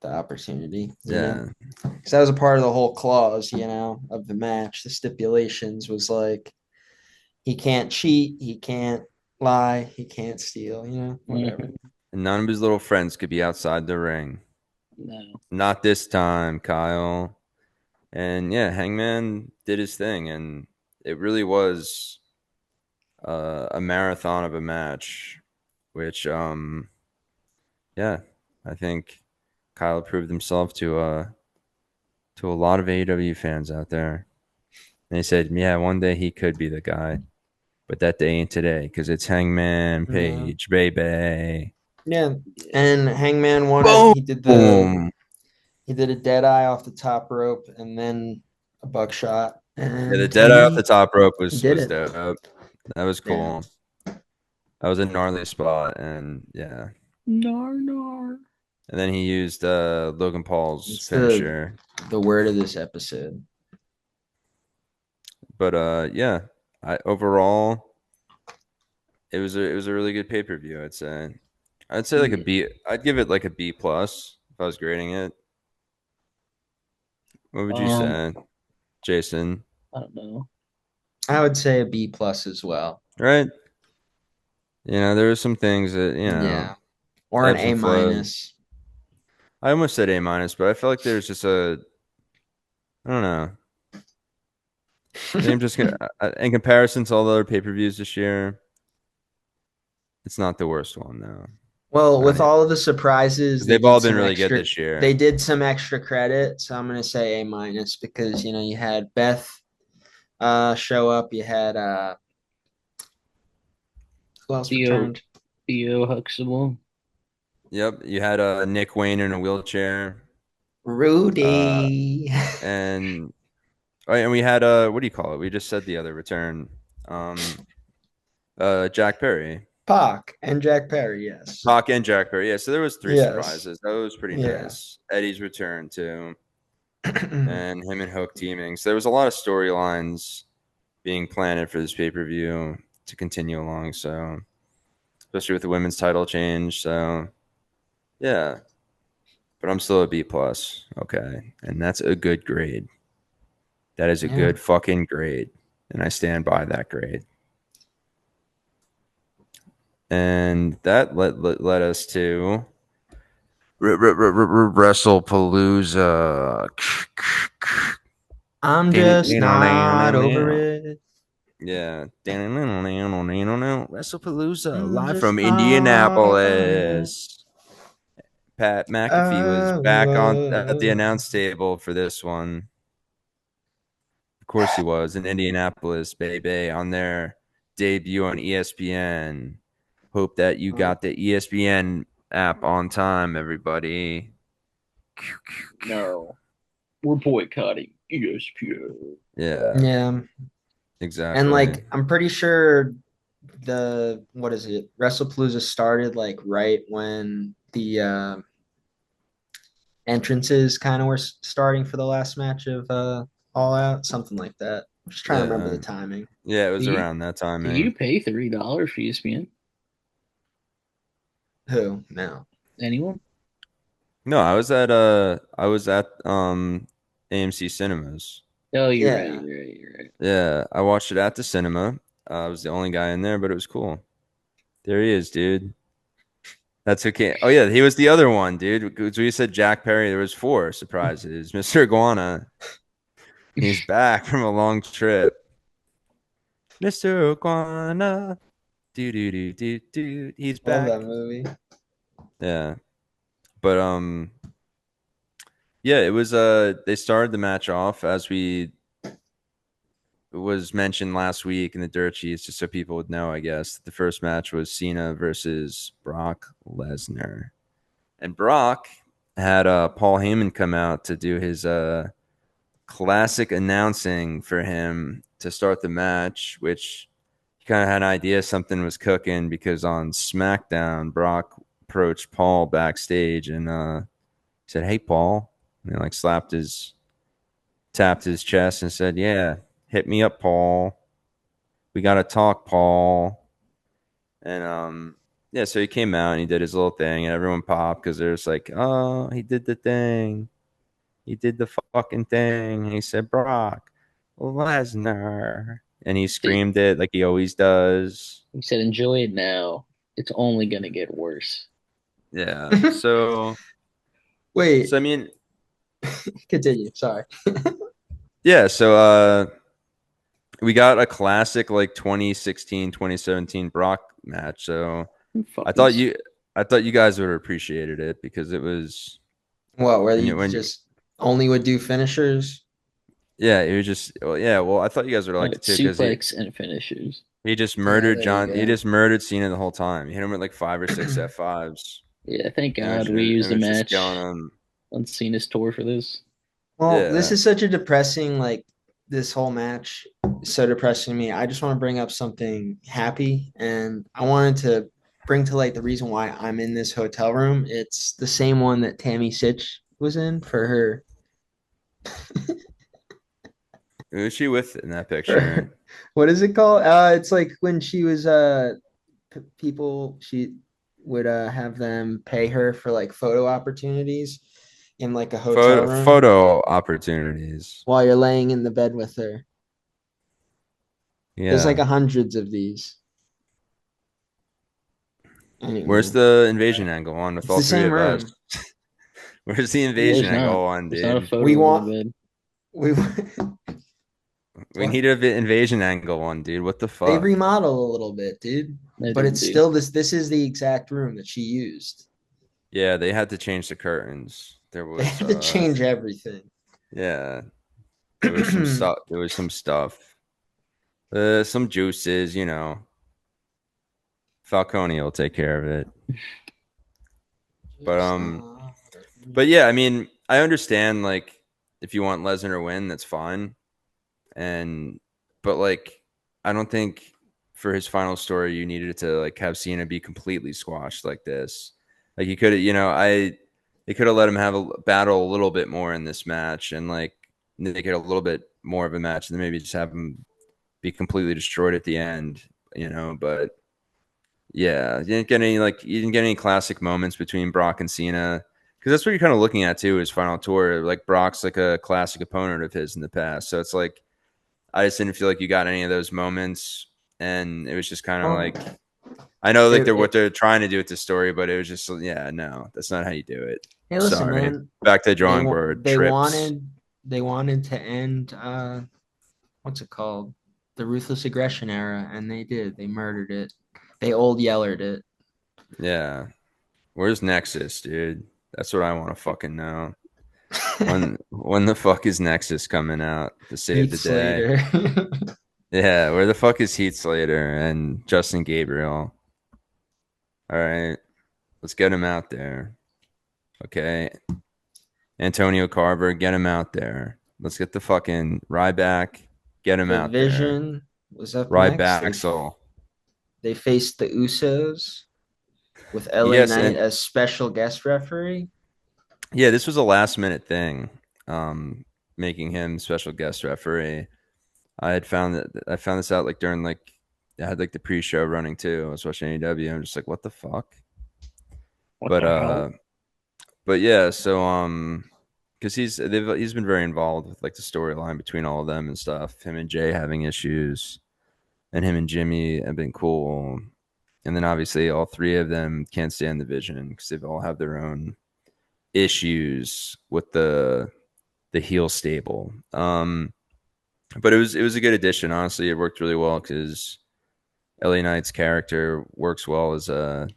the opportunity, Yeah. Because that was a part of the whole clause, of the match. The stipulations was like he can't cheat, he can't lie, he can't steal, whatever. Mhm. And none of his little friends could be outside the ring. No. Not this time, Kyle. And yeah, Hangman did his thing, and it really was a marathon of a match, which yeah, I think Kyle proved himself to a lot of AEW fans out there. And they said, yeah, one day he could be the guy, but that day ain't today because it's Hangman Yeah. Page, baby. Yeah. Yeah. And Hangman won it. Boom. He did a dead eye off the top rope and then a buckshot. Yeah, the And dead eye off the top rope he did was it. dope. That was Yeah. cool. That was a gnarly spot, and yeah. Nar nar. And then he used Logan Paul's It's finisher. the word of this episode. But yeah, I overall it was a really good pay per view. I'd say like a Yeah. B. I'd give it like a B plus if I was grading it. What would you Um, say, Jason? I don't know. I would say a B plus as well. Right? You know, there were some things that Yeah. Or an ebbs A and flows. minus. I almost said A minus, but I felt like there's just I don't know. I think I'm just gonna in comparison to all the other pay per views this year, it's not the worst one though. Well, Not with even. all of the surprises, 'Cause they've all been really good this they year. did some extra credit. So I'm gonna say A minus because you had Beth show up, you had who else Theo returned? Theo Huxtable. Yep, you had Nick Wayne in a wheelchair, uh, Rudy. and and we had what do you call it? We just said the other return, um, Jack Perry, Pac and Jack Perry, yes. Pac, and Jack Perry. Yeah, so there was three Yes. surprises. That was pretty Yeah. nice. Eddie's return too, and him and Hook teaming. So there was a lot of storylines being planted for this pay per view to continue along. So especially with the women's title change. So yeah, but I'm still a B plus. Okay, and that's a good grade. That is a Yeah. good fucking grade, and I stand by that grade. And that led us to Wrestlepalooza. I'm just not over it. Yeah. Wrestlepalooza, I'm live just from not over it. Indianapolis. Pat McAfee was back on at the Oh, announce table for this one. Of course he was in Indianapolis, baby, on their debut on ESPN. Hope that you oh. got the ESPN app on time, everybody. No, we're boycotting ESPN. Yeah, Yeah. And exactly. like I'm pretty sure what is it? Wrestlepalooza started like right when the entrances kind of were starting for the last match of All Out, something like that. I'm just trying to remember Yeah, the timing. yeah, it Do was you around that do you timing. pay $3 for ESPN? Who? No. Anyone? No, I was at AMC Cinemas. Oh, you're right. Yeah. You're right. You're right. Yeah, I watched it at the cinema. I was the only guy in there, but it was cool. There he is, dude. That's okay. Oh yeah, he was the other one, dude. 'Cause we said Jack Perry. There was four surprises. Mr. Iguana, he's back from a long trip. Mr. Iguana, do do do do do. He's Love that back. movie. Yeah, but yeah, it was they started the match off as we was mentioned last week in the dirt sheets, just so people would know. I guess the first match was Cena versus Brock Lesnar, and Brock had Paul Heyman come out to do his classic announcing for him to start the match, which he kind of had an idea something was cooking because on SmackDown, Brock approached Paul backstage and said, "Hey, Paul," and he like tapped his chest and said, "Yeah, Hit me up, Paul. We gotta talk, Paul. And yeah, so he came out and he did his little thing, and everyone popped because they're just like, oh, he did the thing. He did the fucking thing. He said Brock Lesnar, and he See, screamed it like he always does. he said, "Enjoy it now. It's only gonna get worse." Yeah. So Wait, I mean, continue. Sorry. yeah. So we got a classic like 2016, 2017 Brock match. So I Fucking thought you, I thought you guys would have appreciated it because it was What, where when you you when just only would do finishers? yeah, it was just well, yeah. Well, I thought you guys would have liked it too because suplex and finishers. he just Yeah, murdered there you John. He go. just murdered Cena the whole time. He hit him with like 5 or 6 F5s. Yeah, thank And God we it used a was just going match on. on Cena's tour for this. Well, this Yeah. is such a depressing, like, this whole match is so depressing to me. I just want to bring up something happy, and I wanted to bring to light the reason why I'm in this hotel room. It's the same one that Tammy Sitch was in for her, Who is she with in that for picture? what is it called? It's like when she was people she would have them pay her for like photo opportunities in like a hotel room Photo opportunities. while you're laying in the bed with her. There's like Yeah. hundreds of these. Where's Anyway, the invasion angle on with it's all the three same of us? room. Where's the invasion There's angle not. on, There's not a dude? We photo of want the bed. we We what? need an invasion angle on, dude. What the They fuck? remodel a little bit, dude. They But didn't it's do. still this. This is the exact room that she used. Yeah, they had to change the curtains. There They was had to change everything. yeah, there was some stuff. There was some stuff. Some juices, you know. Falcone will take care of it. But Just but yeah, I mean, I understand like if you want Lesnar to win, that's fine. And but like I don't think for his final story you needed to like have Cena be completely squashed like this. Like you could have, they could have let him have a battle a little bit more in this match and like they get a little bit more of a match and then maybe just have him be completely destroyed at the end, but yeah, you didn't get any classic moments between Brock and Cena because that's what you're kind of looking at too. His final tour, like Brock's like a classic opponent of his in the past, so it's like I just didn't feel like you got any of those moments, and it was just kind of well, like I know like it, they're what it, they're trying to do with the story, but it was just yeah, no, that's not how you do it. hey, listen, Sorry, man. back to the They drawing want board. Trips. they wanted to end what's it called? The ruthless aggression era, and they did. They murdered it. They old yellered it. Yeah, where's Nexus, dude? That's what I want to fucking know. When the fuck is Nexus coming out to save Heath the day? Slater. Yeah, where the fuck is Heath Slater and Justin Gabriel? All right, let's get him out there. Okay, Antonio Carver, get him out there. Let's get the fucking Ryback, get him The out there. Vision was up next. Ryback, They faced the Usos with LA yes, Knight and as special guest referee. yeah, this was a last minute thing, making him special guest referee. I found this out like during like I had like the pre show running too. I was watching AEW. I'm just like, what the fuck? What But the hell? yeah, so because he's been very involved with like the storyline between all of them and stuff. Him and Jay having issues, and him and Jimmy have been cool. And then obviously all three of them can't stand the Vision because they've all have their own issues with the heel stable. But it was a good addition. Honestly, it worked really well because LA Knight's character works well as a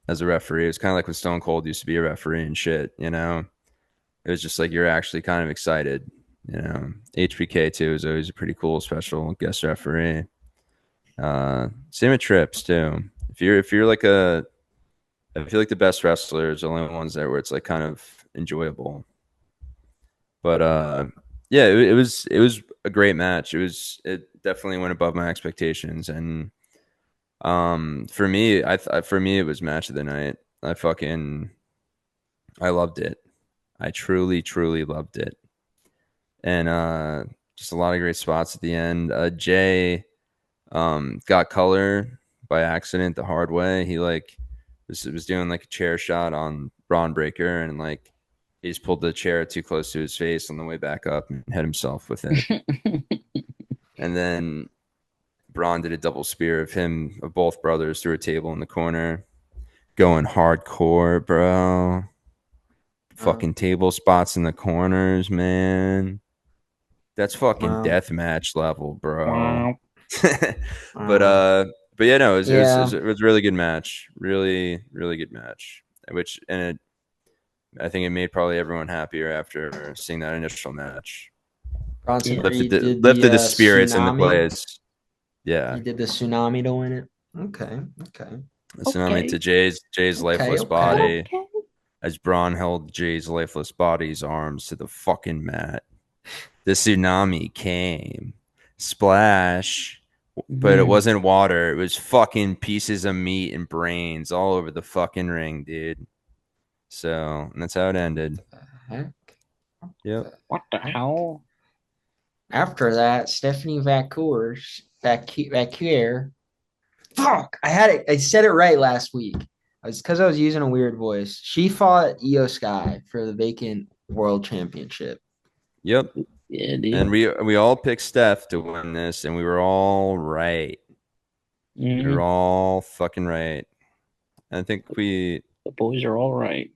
referee. It's kind of like when Stone Cold used to be a referee and shit. It was just like you're actually kind of excited. HBK too is always a pretty cool special guest referee. Same with Trips too. If you're like I feel like the best wrestlers are the only ones there where it's like kind of enjoyable. But yeah, it was a great match. It definitely went above my expectations, and for me, for me it was match of the night. I loved it. I truly loved it, and Just a lot of great spots at the end. Jay got color by accident the hard way. He like was doing like a chair shot on Braun Breaker, and like he just pulled the chair too close to his face on the way back up and hit himself with it. And then Braun did a double spear of both brothers through a table in the corner, going hardcore, bro. Fucking table spots in the corners, man. That's fucking Wow. death match level, bro. Wow. but Wow. but yeah, no, Yeah. it was a really good match, really really good match. I think it made probably everyone happier after seeing that initial match. Bronson Yeah. Reed did Lifted the the spirits in the tsunami. place. Yeah, He did the tsunami to win it. Okay. Okay. the tsunami to Okay. Jay's Okay. lifeless Okay. body as Braun held Jay's lifeless body's arms to the fucking mat. The tsunami came. Splash. But it Mhm. wasn't water. It was fucking pieces of meat and brains all over the fucking ring, dude. So and that's how it ended. Heck. Yep. What the hell? After that, Stephanie Vacuer. Fuck! I had it. I said it right last week. It's because I was using a weird voice. She fought Io Sky for the vacant world championship. Yep. Yeah, dude. And we all picked Steph to win this, and we were all right. We were Hmm. all fucking right. I think The boys are all right.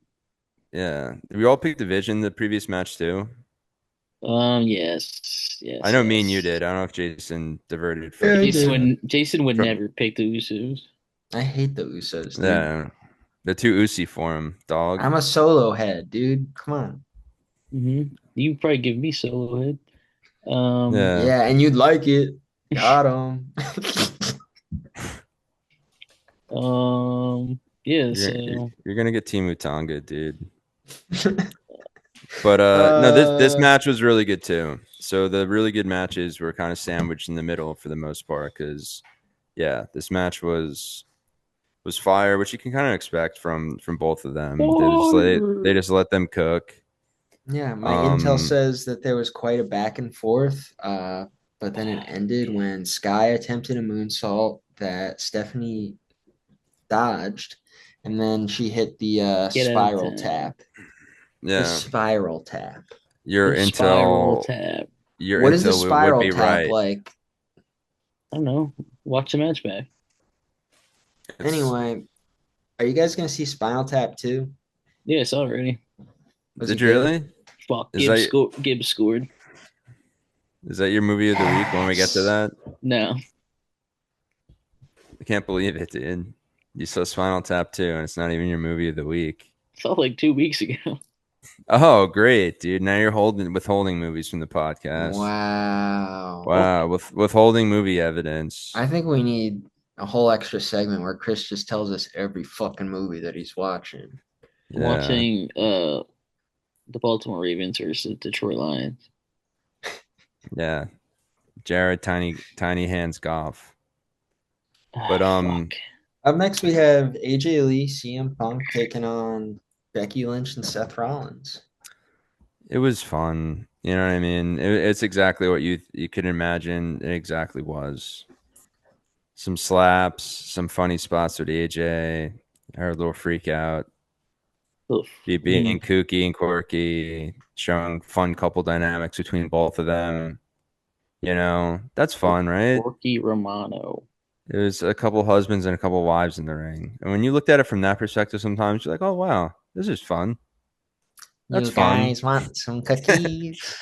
we all picked Division the previous match too. Yes, I yes, know me and you yes. did. I don't know if Jason diverted Yeah, I from did. Jason would from never pick the Usos. I hate the Usos, dude. yeah. The too Usi for him, dog. I'm a solo head, dude. Come on. Hmm. You probably give me solo head. Um, Yeah. Yeah, and you'd like it. Got him. yeah. You're So you're gonna get Timu Tonga, dude. But no, this uh, match was really good too. So the really good matches were kind of sandwiched in the middle for the most part because yeah, this match was fire, which you can kind of expect from both of them. They fire. just let them cook. yeah, my intel Um, says that there was quite a back and forth, but then it ended when Sky attempted a moonsault that Stephanie dodged, and then she hit the Get out of spiral town. tap. The yeah, spiral tap. your The spiral intel tap. your What is the intel would spiral be tap right. like? I don't know. Watch the match back. It's Anyway, are you guys gonna see Spinal Tap too? Yes, already. Was it did you good? really? Fuck. Is that Gibbs scored. is that your movie of the week when we get to Yes. that? No. I can't believe it, dude. You saw Spinal Tap too, and it's not even your movie of the week. Felt like 2 weeks ago. Oh, great, dude! Now you're withholding movies from the podcast. Wow. Wow, withholding movie evidence. I think we need a whole extra segment where Chris just tells us every fucking movie that he's watching. Yeah, Watching the Baltimore Ravens versus Detroit Lions. yeah. Jared Tiny Hands Golf. Ah, But fuck. Up next, we have AJ Lee, CM Punk taking on Becky Lynch and Seth Rollins. it was fun. You know what I mean? It's exactly what you could imagine. It exactly was. Some slaps, some funny spots with AJ, her little freak out, Oof. being kooky and quirky, showing fun couple dynamics between both of them. You know, that's fun, right? Corky Romano. There's a couple husbands and a couple wives in the ring. And when you looked at it from that perspective, sometimes you're like, oh, wow, this is fun. That's You fun. guys want some cookies?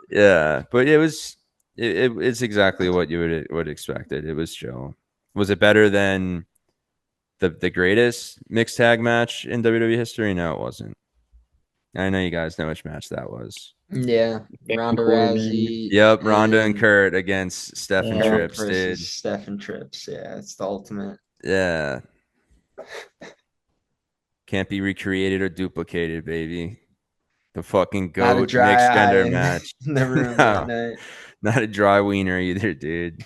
Yeah. But it's exactly what you would expected. It was chill. Was it better than the greatest mixed tag match in WWE history? No, it wasn't. I know you guys know which match that was. Yeah, Baron Ronda Corbin. Rousey Yep, Ronda and and Kurt against Steph and Trump Trips, versus dude. Stephen Trips. Yeah, it's the ultimate. Yeah. Can't be recreated or duplicated, baby. The fucking Not a goat dry mixed eye gender in, match. in the room that No, night. not a dry wiener either, dude.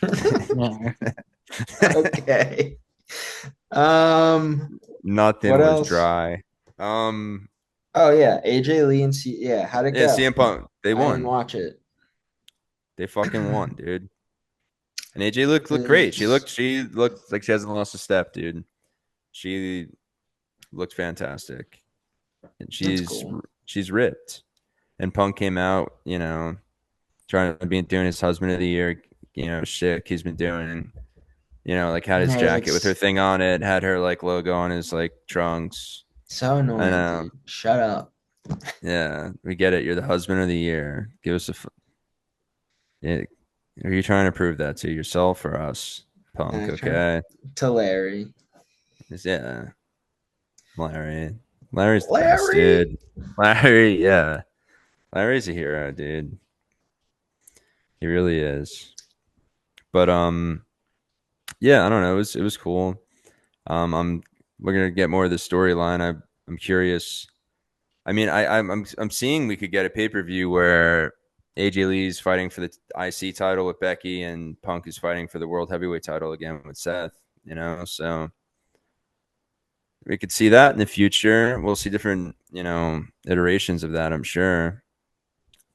No. Okay. Um, what Nothing was else? dry. Um, Oh yeah, AJ Lee and C. Yeah, how'd it yeah, go? CM Punk, they I didn't won. watch it. They fucking won, dude. And AJ looked great. Is She looked like she hasn't lost a step, dude. She looked fantastic, and that's cool. she's ripped. And Punk came out, trying to be doing his husband of the year, shit he's been doing. Like had his Yeah, he's like jacket with her thing on it, had her like logo on his like trunks. so I annoying, know. dude. Shut up. Yeah, we get it. You're the husband of the year. Give us yeah, are you trying to prove that to yourself or us, Punk? Trying Okay. to Larry. Yeah, Larry. Larry's the best, Larry. dude. Larry, yeah. Larry's a hero, dude. He really is. But yeah, I don't know. It was cool. We're gonna get more of the storyline. I'm curious. I mean, I'm seeing we could get a pay-per-view where AJ Lee's fighting for the IC title with Becky and Punk is fighting for the World Heavyweight title again with Seth, so we could see that in the future. We'll see different, iterations of that, I'm sure.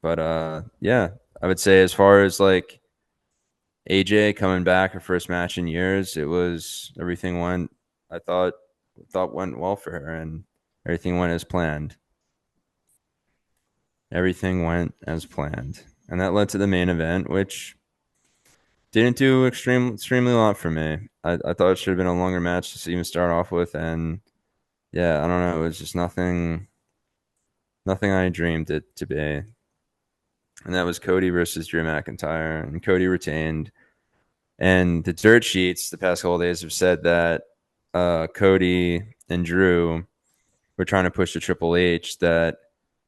But yeah, I would say as far as like AJ coming back her first match in years, it was everything went I thought went well for her and everything went as planned. Everything went as planned. And that led to the main event, which didn't do extremely a lot for me. I thought it should have been a longer match to even start off with, and yeah, I don't know, it was just nothing I dreamed it to be. And that was Cody versus Drew McIntyre, and Cody retained. And the dirt sheets the past couple of days have said that Cody and Drew were trying to push to Triple H that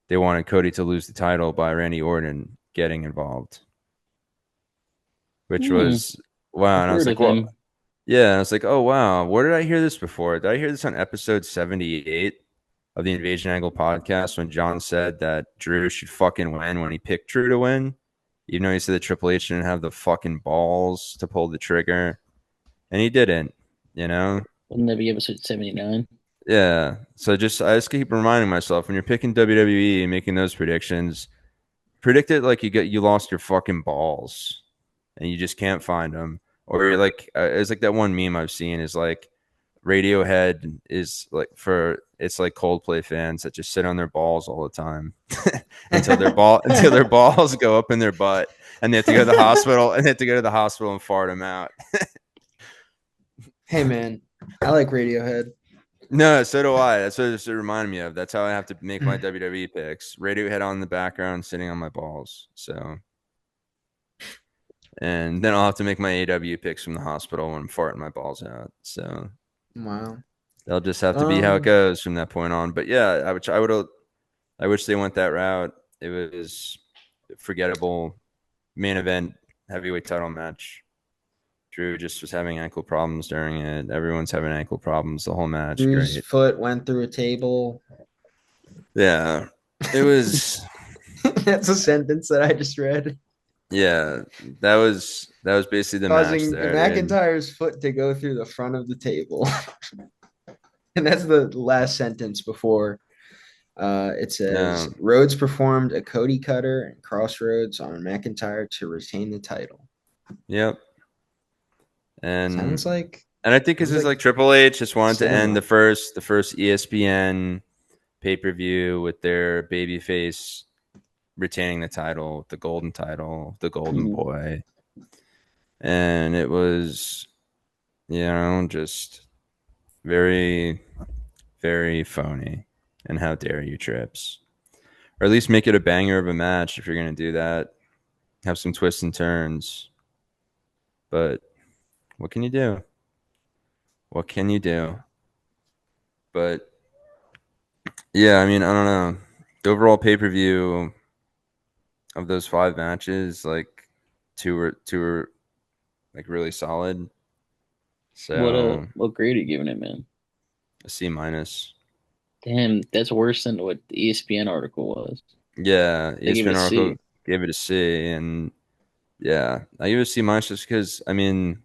they wanted Cody to lose the title by Randy Orton getting involved, which Hmm, was wow. I've And I was heard like, of well, him. yeah. And I was like, oh wow, where did I hear this before? Did I hear this on episode 78 of the Invasion Angle podcast when John said that Drew should fucking win when he picked Drew to win, even though he said that Triple H didn't have the fucking balls to pull the trigger, and he didn't, you know. Wouldn't that be episode 79? Yeah. So I just keep reminding myself when you're picking WWE and making those predictions, predict it like you lost your fucking balls and you just can't find them, or you're like it's like that one meme I've seen is like Radiohead is like for it's like Coldplay fans that just sit on their balls all the time until their balls go up in their butt and they have to go to the hospital and fart them out. Hey man, I like Radiohead. No, so do I. That's what it reminded me of. That's how I have to make my WWE picks. Radiohead on the background, sitting on my balls. So, and then I'll have to make my AW picks from the hospital when I'm farting my balls out. So Wow. they'll just have to be how it Um, goes from that point on. But yeah, I wish they went that route. It was a forgettable main event heavyweight title match. Drew just was having ankle problems during it. Everyone's having ankle problems the whole match. Drew's Great. foot went through a table. Yeah. It was That's a sentence that I just read. Yeah, that was basically the match Causing there, dude. McIntyre's foot to go through the front of the table. And that's the last sentence before it says Yeah, Rhodes performed a Cody cutter and crossroads on McIntyre to retain the title. yep. Sounds And like I think this sounds is like like Triple H just wanted to end cinema. the first ESPN pay-per-view with their babyface retaining the title, the golden Mhm. boy. And it was, just very, very phony. And how dare you, Trips? Or at least make it a banger of a match if you're gonna do that. Have some twists and turns. But what can you do? What can you do? But yeah, I mean, I don't know. The overall pay per view of those five matches, like two were like really solid. So What grade are you giving it, man? a C minus. Damn, that's worse than what the ESPN article was. Yeah, They gave it ESPN a article C. gave it a C, and yeah, I give it a C minus just because I mean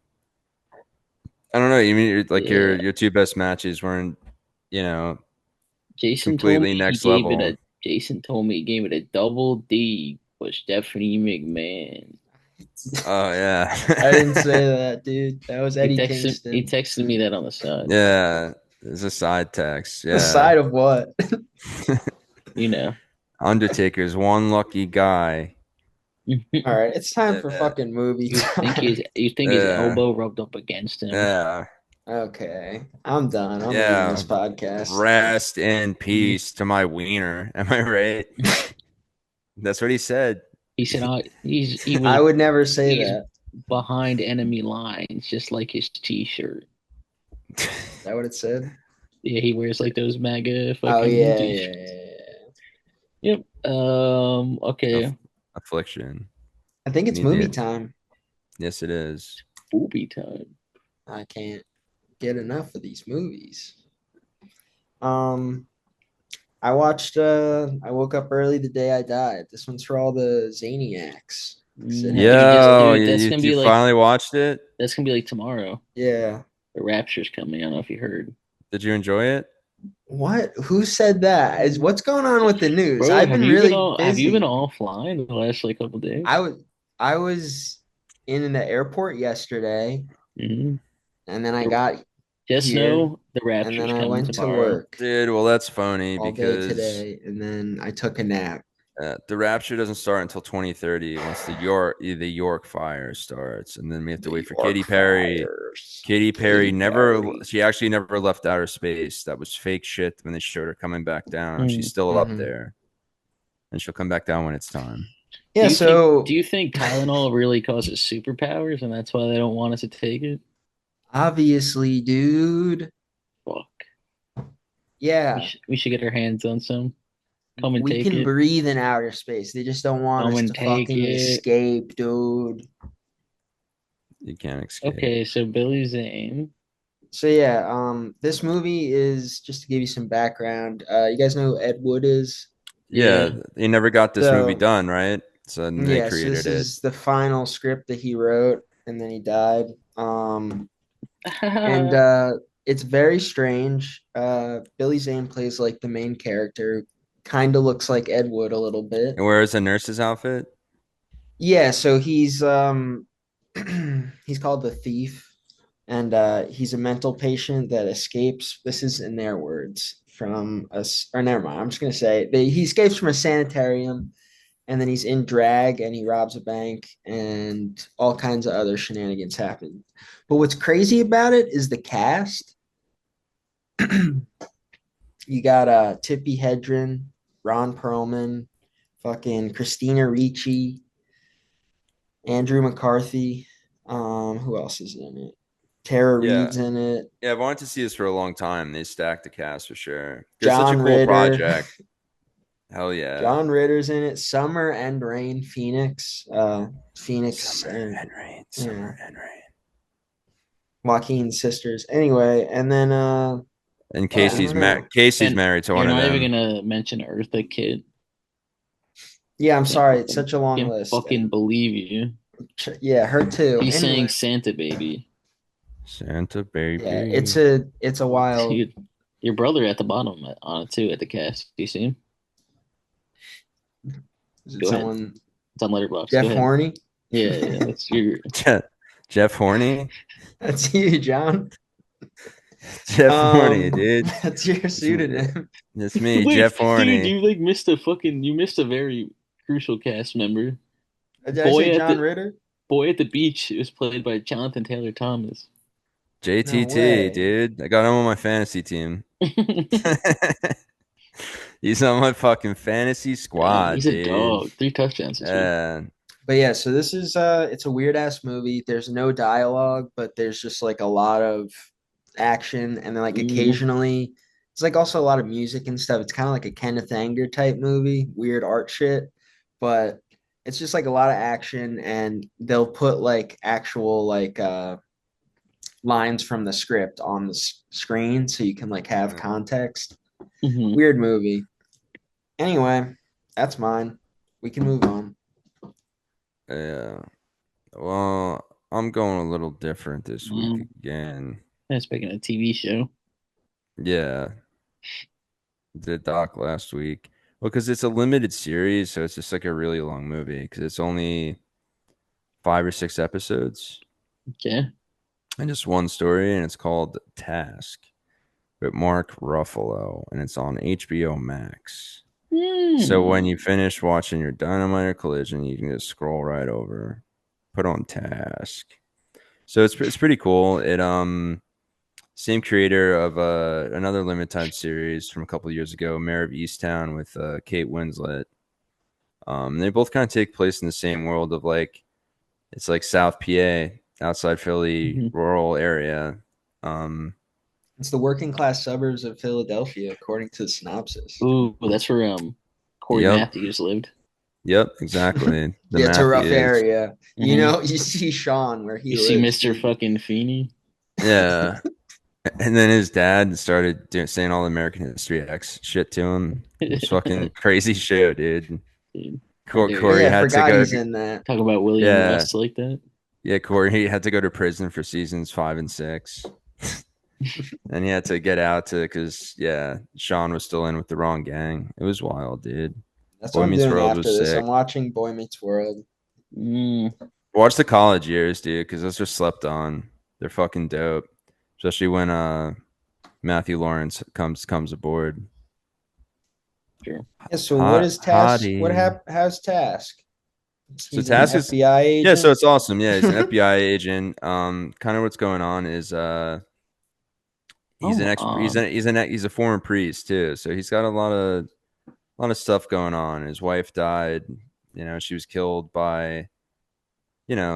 I don't know. You mean like Yeah. your two best matches weren't you know Jason told completely me he next gave it level. a Jason told me he gave it a double D for Stephanie McMahon. Oh yeah. I didn't say that, dude. That was He Eddie texted he Kingston. texted me that on the side. Yeah. There's a side text. The Yeah. side of what? You know. Undertaker's one lucky guy. All right, it's time for Yeah. fucking movie time. You think his Yeah. elbow rubbed up against him. Yeah. Okay, I'm done. I'm leaving Yeah. this podcast. Rest in peace to my wiener. Am I right? That's what he said. He said, he was I would never say he's that. behind enemy lines, just like his t-shirt. Is that what it said? Yeah, he wears like those MAGA Oh fucking yeah, yeah, t-shirts. yeah, yeah. Yep. Okay. Affliction. I think it's movie Media. time. Yes, it is. Booby time. I can't get enough of these movies. Um, I woke up early the day I died. This one's for all the Zaniacs. 'Cause it had Yo, Dude, that's gonna you be finally watched it? like tomorrow. yeah. The Rapture's coming. I don't know if you heard. Did you enjoy it? What? Who said that? Is what's going on with the news? Bro, I've been really have you been busy. offline the last like couple days? I was I was in the airport yesterday, hmm and then I got Just here, know the and then Rapture's I coming went to tomorrow. work Dude, well, that's phony all day because today, and then I took a nap. the Rapture doesn't start until 2030 once the York fire starts, and then we have to The wait for Katy York Perry. fires. Katy Perry Katy Perry. she actually never left outer space. That was fake shit when they showed her coming back down. She's Mm. still up Hmm. there, and she'll come back down when it's time. Yeah, Do so you think Tylenol really causes superpowers and that's why they don't want us to take it? obviously, dude. Fuck. Yeah, We should get our hands on some. Come and we take can it. breathe in outer space. They just don't want Come us and to take fucking it. escape, dude. You can't escape. Okay, so Billy Zane. So yeah, this movie is just to give you some background. You guys know who Ed Wood is? Yeah, Yeah. they never got this movie So done, right? So then they yeah, so this created it. is the final script that he wrote, and then he died. And it's very strange. Billy Zane plays like the main character, kind of looks like Ed Wood a little bit. And where's the nurse's outfit? Yeah, so he's he's called the Thief, and he's a mental patient that escapes. This is in their words from us, or never mind. I'm just gonna say he escapes from a sanitarium, and then he's in drag and he robs a bank, and all kinds of other shenanigans happen. But what's crazy about it is the cast. You got Tippy Hedren, Ron Perlman, fucking Christina Ricci, Andrew McCarthy. Who else is in it? Tara Yeah. Reid's in it. Yeah, I've wanted to see this for a long time. They stacked the cast for sure. It's such a John cool Ritter. project. Hell yeah. John Ritter's in it. Summer and Rain Phoenix. Phoenix and yeah, Summer and Rain. Joaquin's sisters. Anyway, and then And yeah, I don't know. Casey's And married to you're one of not even them. gonna mention Eartha Kitt. Yeah, I'm sorry. It's such a long Can't list. fucking believe you. Yeah, her too. He's saying Anyway, Santa baby. Santa yeah, baby. it's a wild. Dude, your brother at the bottom on it too at the cast. Do you see him? Is it Go ahead. someone? It's on Letterboxd. Go Jeff ahead. Horny? Yeah, that's your Jeff Horny. That's you, John. Jeff Horny, dude. That's your pseudonym. It's me, Wait, Jeff dude, Horny. you missed a very crucial cast member. Did I say Boy at John the Ritter? Boy at the Beach was played by Jonathan Taylor Thomas. No JTT, way. dude. I got him on my fantasy team. He's on my fucking fantasy squad, He's a dude. dog. 3 touchdowns this week. But yeah, so this is it's a weird ass movie. There's no dialogue, but there's just like a lot of action, and then like Mhm. occasionally it's like also a lot of music and stuff. It's kind of like a Kenneth Anger type movie, weird art shit, but it's just like a lot of action, and they'll put like actual like lines from the script on the screen so you can like have context. Mhm. Weird movie. Anyway, that's mine. We can move on. Yeah. Well, I'm going a little different this week again. Speaking of TV show. Yeah. Did doc last week. Well, because it's a limited series, so it's just like a really long movie because it's only 5 or 6 episodes, Okay. and just one story, and it's called Task with Mark Ruffalo, and it's on HBO Max. So when Hmm. you finish watching your Dynamite or Collision, you can just scroll right over, put on Task. So it's pretty cool. It same creator of another limited time series from a couple of years ago, Mayor of Easttown with Kate Winslet. They both kind of take place in the same world of like it's like South PA, outside Philly, Mhm. rural area. Um, It's the working class suburbs of Philadelphia, according to the synopsis. Ooh, that's where Corey yep, Matthews lived. yep, exactly. The Yeah, it's a rough Matthews. area. You Hmm. know, you see Sean where he You see lives. Mr. fucking Feeney? Yeah, and then his dad started saying all the American History X shit to him. It was fucking crazy show, dude. Dude, Oh dude, Corey yeah, I had to forgot go. he's in that. talk about William Yeah, West like that. yeah. Corey had to go to prison for seasons 5 and 6, and he had to get out to because yeah, Sean was still in with the wrong gang. It was wild, dude. That's what Boy I'm Meets doing World was after this. I'm sick. watching Boy Meets World. Mm, Watch the college years, dude, because those are slept on. They're fucking dope, especially when Matthew Lawrence comes aboard. sure. Yeah, so what Hot is Task? hottie. How's Task? So He's an Task is FBI yeah, so agent. it's awesome. Yeah, he's an FBI agent. Kind of what's going on is he's an Oh, ex he's a former priest too. So he's got a lot of stuff going on. His wife died. You know, she was killed by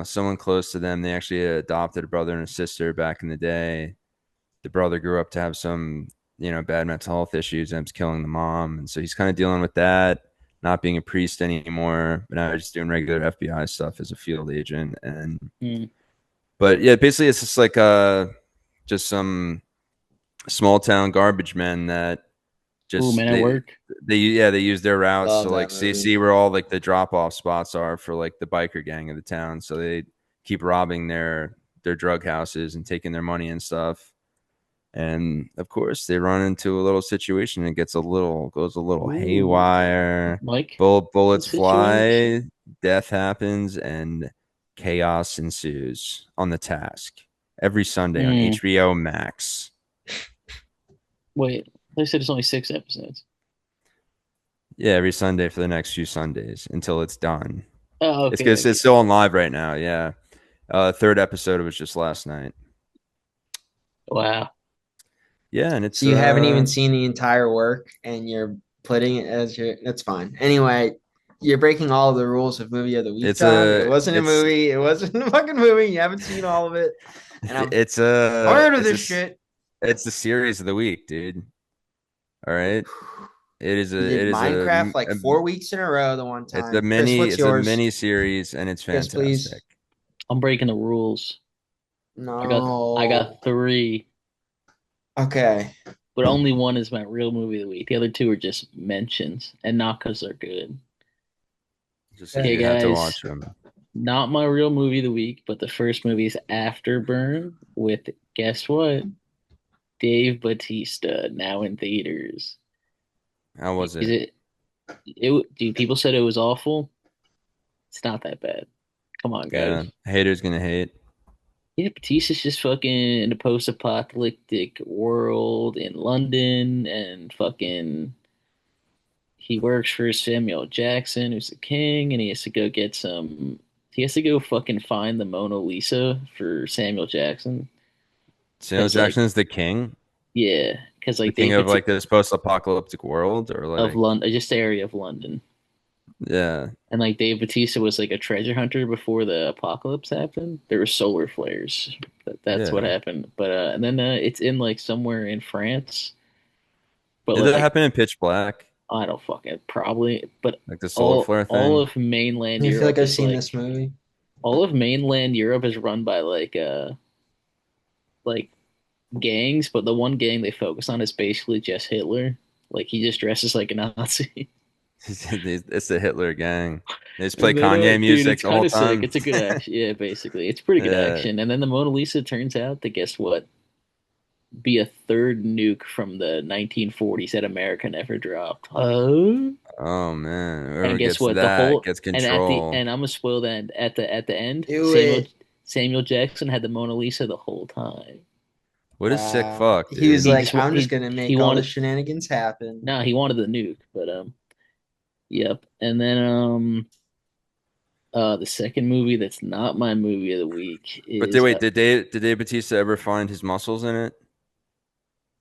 someone close to them. They actually adopted a brother and a sister back in the day. The brother grew up to have some bad mental health issues and was killing the mom, and so he's kind of dealing with that. Not being a priest anymore, but now just doing regular FBI stuff as a field agent. And mm. but yeah, basically it's just like just some small town garbage men that Ooh, just man at work. they use their routes to Love like that see movie. where all like the drop off spots are for like the biker gang of the town. So they keep robbing their drug houses and taking their money and stuff. And of course, they run into a little situation. It goes a little Ooh, haywire. Mike, what Bullets situation? fly, death happens, and chaos ensues on the task every Sunday on Mm. HBO Max. Wait, they said it's only 6 episodes. Yeah, every Sunday for the next few Sundays until it's done. Oh, It's okay, because it's okay. still on live right now. Yeah, third episode was just last night. Wow. Yeah, and So it's you haven't even seen the entire work, and you're putting it as your. That's fine. Anyway, you're breaking all of the rules of movie of the week it's time. It a wasn't a it's movie. It wasn't a fucking movie. You haven't seen all of it, and I'm it's a tired of it's a this s- shit. it's the series of the week, dude. All right. You did It is Minecraft like 4 weeks in a row the one time. Chris, what's it's a yours? mini series and it's Chris, fantastic. please. I'm breaking the rules. I No. got three, Okay. but only one is my real movie of the week. The other two are just mentions, and not because they're good. Just because Okay. Okay, you had to guys, watch them. not my real movie of the week, but the first movie is Afterburn with, guess what? Dave Bautista, now in theaters. How was Is it? it? Dude, people said it was awful. It's not that bad. Come on, Yeah, guys. haters gonna hate. Yeah, Batista's just fucking in a post-apocalyptic world in London, and fucking he works for Samuel Jackson, who's the king, and he has to go get some. He has to go fucking find the Mona Lisa for Samuel Jackson, Samuel because like, Jackson is the king, yeah, because the like king Dave of like Bautista this post-apocalyptic world, or of like London, just the area of London. yeah, And like Dave Bautista was like a treasure hunter before the apocalypse happened. There were solar flares. That's what yeah. happened. But and then it's in like somewhere in France. But Did that like, happen in Pitch Black? I don't fucking probably. But Like the solar flare all thing? of mainland I feel like Europe I've is seen like this movie. all of mainland Europe is run by like gangs. But the one gang they focus on is basically just Hitler. Like he just dresses like a Nazi. It's the Hitler gang. They just play And then, Kanye dude, music it's the whole kind of sick. time. It's a good action. Yeah, basically, it's pretty good Yeah. action. And then the Mona Lisa turns out to, guess what, be a third nuke from the 1940s that America never dropped. Oh, Oh man, And whoever guess gets what? The that whole gets and at the control. and I'm gonna spoil that at the end, Do Samuel it. Samuel Jackson had the Mona Lisa the whole time. What a sick Wow. fuck, He was dude. He like, just I'm just he gonna he make all the wanted shenanigans happen. no, he wanted the nuke, but yep. And then the second movie that's not my movie of the week But is did Dave Batista ever find his muscles in it?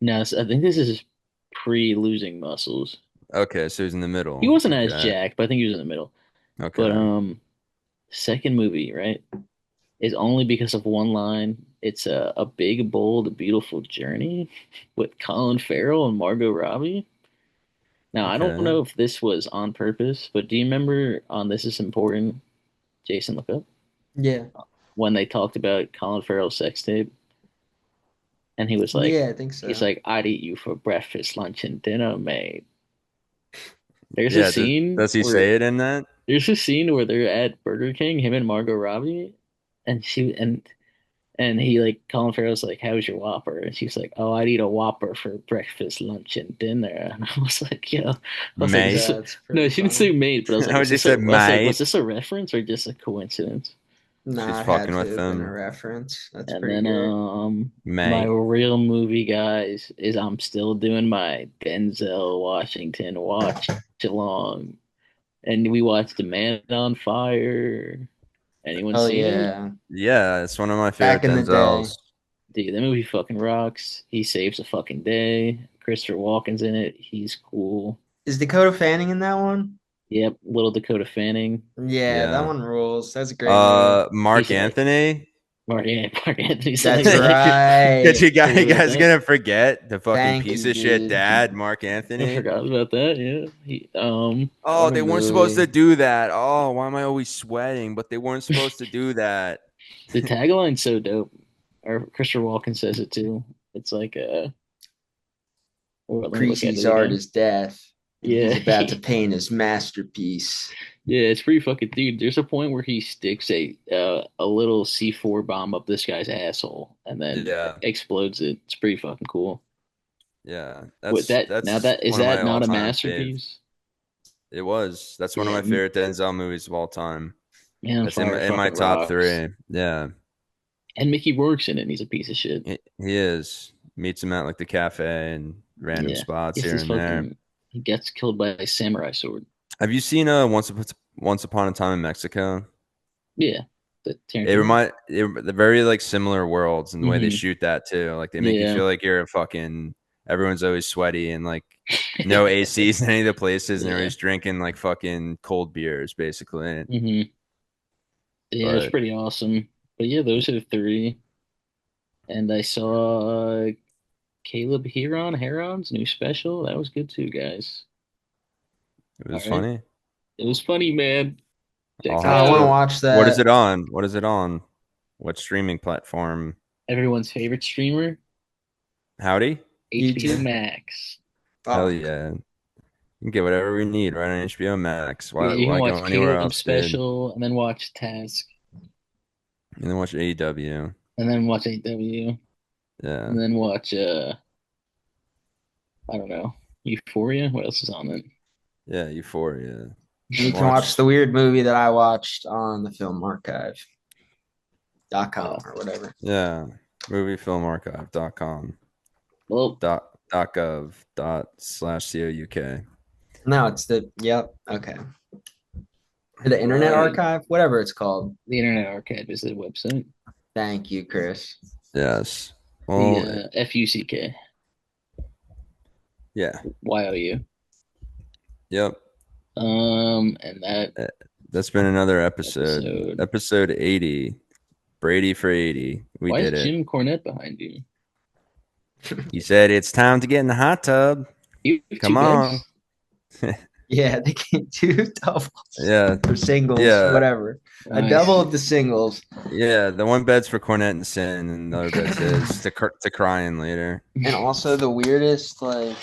no, I think this is pre-losing muscles. Okay, so he's in the He middle. wasn't as Okay. jacked, but I think he was in the middle. But Okay. second movie, right, is only because of one line. It's a big, bold, beautiful journey with Colin Farrell and Margot Robbie. Now, I don't Okay. know if this was on purpose, but do you remember on This Is Important, Jason, look up, Yeah. when they talked about Colin Farrell's sex tape? And he was like, Yeah, I think he's so. like, I'd eat you for breakfast, lunch, and dinner, mate. There's a Yeah, scene does he where say it in that? they're at Burger King, him and Margot Robbie, and he like Colin Farrell's like, "How's your Whopper?" And she's like, "Oh, I'd eat a Whopper for breakfast, lunch, and dinner." And I was like, "Yo," I was like, "Is this Mate. a That's no?" pretty She didn't say funny. mate, but I was like, How would you say was mate? this a reference or just a coincidence?" She's Nah, it had fucking to with have been a him. reference. That's And pretty then great. my Mate. real movie, guys, is I'm still doing my Denzel Washington watch along, and we watched The Man on Fire. Anyone Oh seen it? yeah. Yeah, it's one of my favorite Back in the day. Denzels. Dude, that movie fucking rocks. He saves a fucking day. Christopher Walken's in it. He's cool. Is Dakota Fanning in that one? Yep, little Dakota Fanning. Yeah, that Yeah. one rules. That's a great movie. Mark He's like Anthony. Mark Anthony's in it. That's Yeah, Because right. forgot you about guys that. gonna forget the fucking Thank piece you, of shit dude. dad, Mark I Anthony. forgot about that. Yeah, Oh, What a they weren't supposed movie. to do that. Oh, why am I always sweating? But they weren't supposed to do that. the tagline's so dope. Or Christopher Walken says it too. It's like let me look at Creasy's it art again. is death, and he's Yeah, about to paint his masterpiece. yeah, it's pretty fucking dude. There's a point where he sticks a little C4 bomb up this guy's asshole and then Yeah, explodes it. It's pretty fucking cool. yeah. With that now That's that is one of my that not a all-time fave. masterpiece? It was. That's one of Yeah, my favorite Denzel movies of all time. Man on That's in Fire my fucking top rocks. three. Yeah, And Mickey Rourke's in it and he's a piece of shit. he is. Meets him at like the cafe and random Yeah. spots Gets here his and there. fucking he gets killed by a samurai sword. Have you seen Once Upon a Time in Mexico? Yeah. The It Tarantino. remind they're very like similar worlds in the way they Mm-hmm. shoot that too. Like they make you Yeah. feel like you're a fucking everyone's always sweaty and like no ACs in any of the places and they're Yeah. just drinking like fucking cold beers basically. Mm-hmm. Yeah, it's But pretty awesome. But yeah, those are the three. And I saw Caleb Heron's new special. That was good too, guys. it All was right. funny. It was funny, man. I'll Check it I have want to out. to. watch What is that. it on? What is it on? What streaming platform? Everyone's favorite streamer, Howdy? HBO YouTube. Max. Hell Oh, yeah. You can get whatever we need right on HBO Max. Yeah, you can Why go watch anywhere Caleb's else, dude? special and then watch Task And then watch AEW. and then watch AW Yeah. and then watch I don't know, Euphoria. What else is on it? Yeah, Euphoria. you can watch Watch. the weird movie that I watched on the filmarchive.com Uh, or whatever. Yeah. Moviefilmarchive.com. well, Dot gov dot slash COUK. No, it's yep. Okay. The All Internet right. Archive, whatever it's called. the Internet Archive is the website. Thank you, Chris. Yes. The Well, FUCK yeah. YOU. Yep. And that Uh, That's been another episode. episode. Episode 80. Brady for 80. We Why is did it. Jim Cornette behind you? He said it's time to get in the hot tub. You have two Come on. beds? Yeah, they can do doubles Yeah. or singles, Yeah. whatever. A Nice. double of the singles. Yeah. The one bed's for Cornette and Sin, and the other bed's his to cry in later. And also the weirdest, like,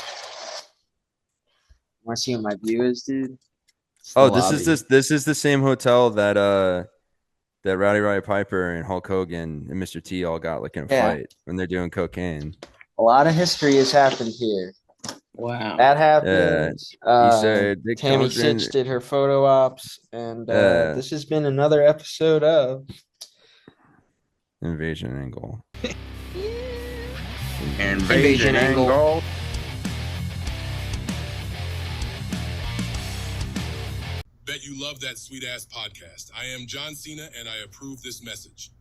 want to see what my view is, dude? It's the Oh, lobby. this is the same hotel that Rowdy Roddy Piper and Hulk Hogan and Mr. T all got like in a Yeah. fight when they're doing cocaine. A lot of history has happened here. Wow. That happened. You said Big Tammy Sean's been Sitch did her photo ops, and this has been another episode of Invasion Angle. Invasion Angle. Bet you love that sweet ass podcast. I am John Cena and I approve this message.